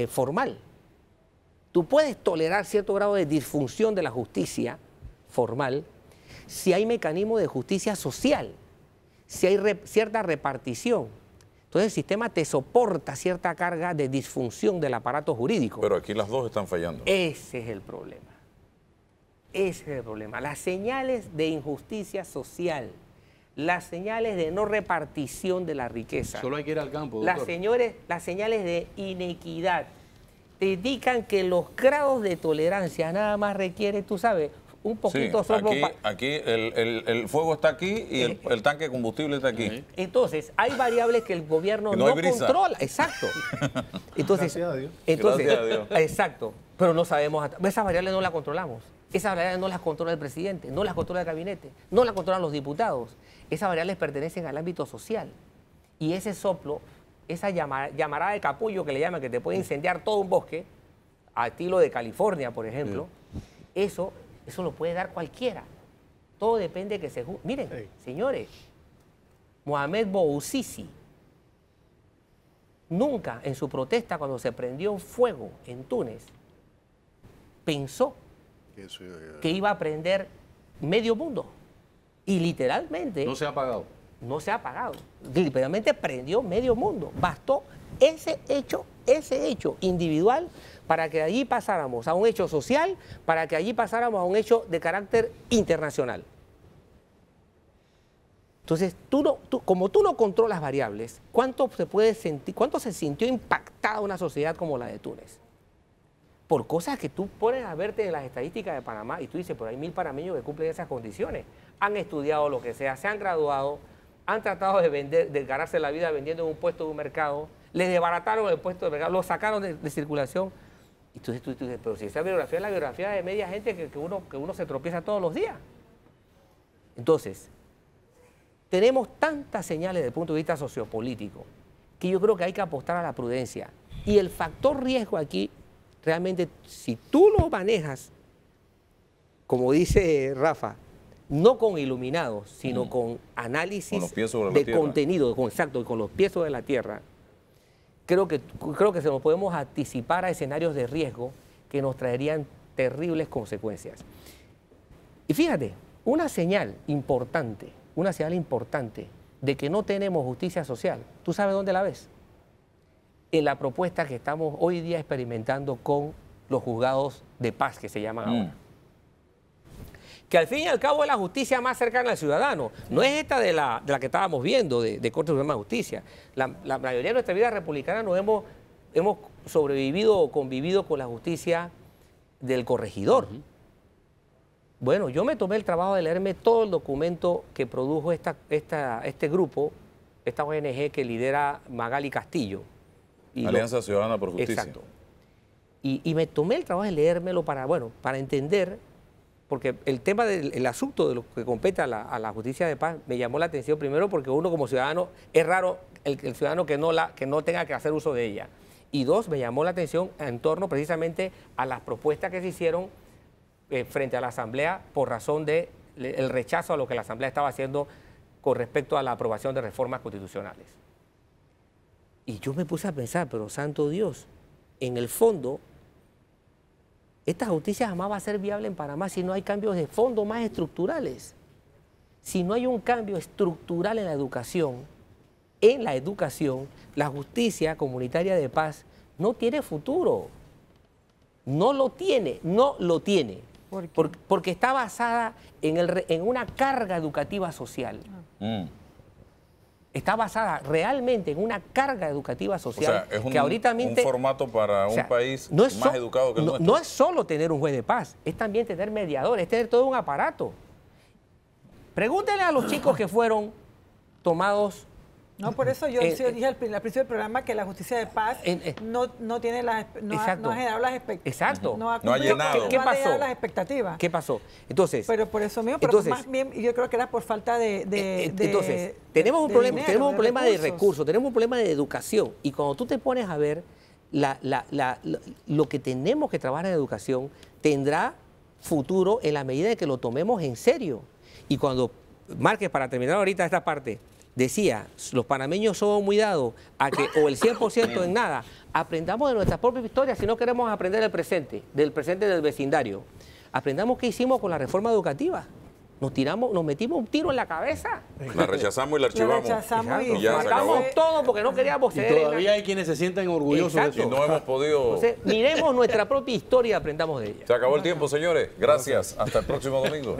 formal. Tú puedes tolerar cierto grado de disfunción de la justicia formal si hay mecanismos de justicia social, si hay cierta repartición. Entonces el sistema te soporta cierta carga de disfunción del aparato jurídico. Pero aquí las dos están fallando. Ese es el problema. Ese es el problema. Las señales de injusticia social, las señales de no repartición de la riqueza. Solo hay que ir al campo, las doctor. las señales de inequidad te indican que los grados de tolerancia nada más requieren, tú sabes, un poquito sí, aquí el fuego está aquí y el tanque de combustible está aquí. Entonces, hay variables que el gobierno no controla. Exacto. Entonces, Gracias a Dios. Gracias a Dios. Exacto. Pero no sabemos, esas variables no las controlamos. Esas variables no las controla el presidente, no las controla el gabinete, no las controlan los diputados. Esas variables pertenecen al ámbito social. Y ese soplo, esa llamarada de capullo que le llaman, que te puede incendiar todo un bosque, a estilo de California, por ejemplo, eso lo puede dar cualquiera. Todo depende de que se... Miren, señores, Mohamed Bouazizi nunca en su protesta cuando se prendió fuego en Túnez pensó que iba a prender medio mundo. Y literalmente... No se ha apagado. no se ha apagado. Literalmente prendió medio mundo. Bastó ese hecho individual para que de allí pasáramos a un hecho social, para que allí pasáramos a un hecho de carácter internacional. Entonces, como tú no controlas variables, ¿cuánto se sintió impactada una sociedad como la de Túnez? Por cosas que tú pones a verte en las estadísticas de Panamá y tú dices, pero hay 1000 panameños que cumplen esas condiciones. Han estudiado lo que sea, se han graduado, han tratado de ganarse la vida vendiendo en un puesto de un mercado, les desbarataron el puesto de mercado, lo sacaron de circulación. Y entonces tú dices, pero si esa biografía es la biografía de media gente que uno se tropieza todos los días. Entonces, tenemos tantas señales desde el punto de vista sociopolítico que yo creo que hay que apostar a la prudencia. Y el factor riesgo aquí, realmente, si tú lo manejas, como dice Rafa, no con iluminados, sino con análisis de contenido, exacto, con los pies sobre la tierra, creo que se nos podemos anticipar a escenarios de riesgo que nos traerían terribles consecuencias. Y fíjate, una señal importante de que no tenemos justicia social, ¿tú sabes dónde la ves? En la propuesta que estamos hoy día experimentando con los juzgados de paz, que se llaman ahora. Que al fin y al cabo es la justicia más cercana al ciudadano. No es esta de la que estábamos viendo, de Corte Suprema de Justicia. La mayoría de nuestra vida republicana nos hemos sobrevivido o convivido con la justicia del corregidor. Bueno, yo me tomé el trabajo de leerme todo el documento que produjo este grupo, esta ONG que lidera Magali Castillo. Alianza Ciudadana por Justicia. Exacto. Y me tomé el trabajo de leérmelo para entender, porque el tema del asunto de lo que compete a la justicia de paz me llamó la atención primero porque uno como ciudadano, es raro el ciudadano que no tenga que hacer uso de ella. Y dos, me llamó la atención en torno precisamente a las propuestas que se hicieron frente a la Asamblea por razón del rechazo a lo que la Asamblea estaba haciendo con respecto a la aprobación de reformas constitucionales. Y yo me puse a pensar, pero santo Dios, en el fondo, esta justicia jamás va a ser viable en Panamá si no hay cambios de fondo más estructurales. Si no hay un cambio estructural en la educación, la justicia comunitaria de paz no tiene futuro. No lo tiene. Porque está basada en una carga educativa social. Está basada realmente en una carga educativa social. O sea, es que ahorita un formato para un país más educado que el nuestro. No es solo tener un juez de paz, es también tener mediadores, es tener todo un aparato. Pregúntenle a los chicos que fueron tomados. No, por eso yo dije al principio del programa que la justicia de paz no ha generado las expectativas. Exacto. No ha llenado. ¿Qué pasó? Las expectativas. ¿Qué pasó? Entonces, pero por eso mismo, pero más bien yo creo que era por falta entonces, tenemos un problema de recursos, tenemos un problema de educación. Y cuando tú te pones a ver lo que tenemos que trabajar en educación, tendrá futuro en la medida de que lo tomemos en serio. Y cuando Márquez, para terminar ahorita esta parte, decía, los panameños somos muy dados a que o el 100% en nada, aprendamos de nuestra propia historia si no queremos aprender del presente del vecindario. Aprendamos qué hicimos con la reforma educativa. Nos metimos un tiro en la cabeza. La rechazamos y la archivamos. Y ya matamos todo porque no queríamos ceder. Y todavía hay quienes se sienten orgullosos de eso. Y no hemos podido. Entonces, miremos nuestra propia historia y aprendamos de ella. Se acabó el tiempo, señores. Gracias. Hasta el próximo domingo.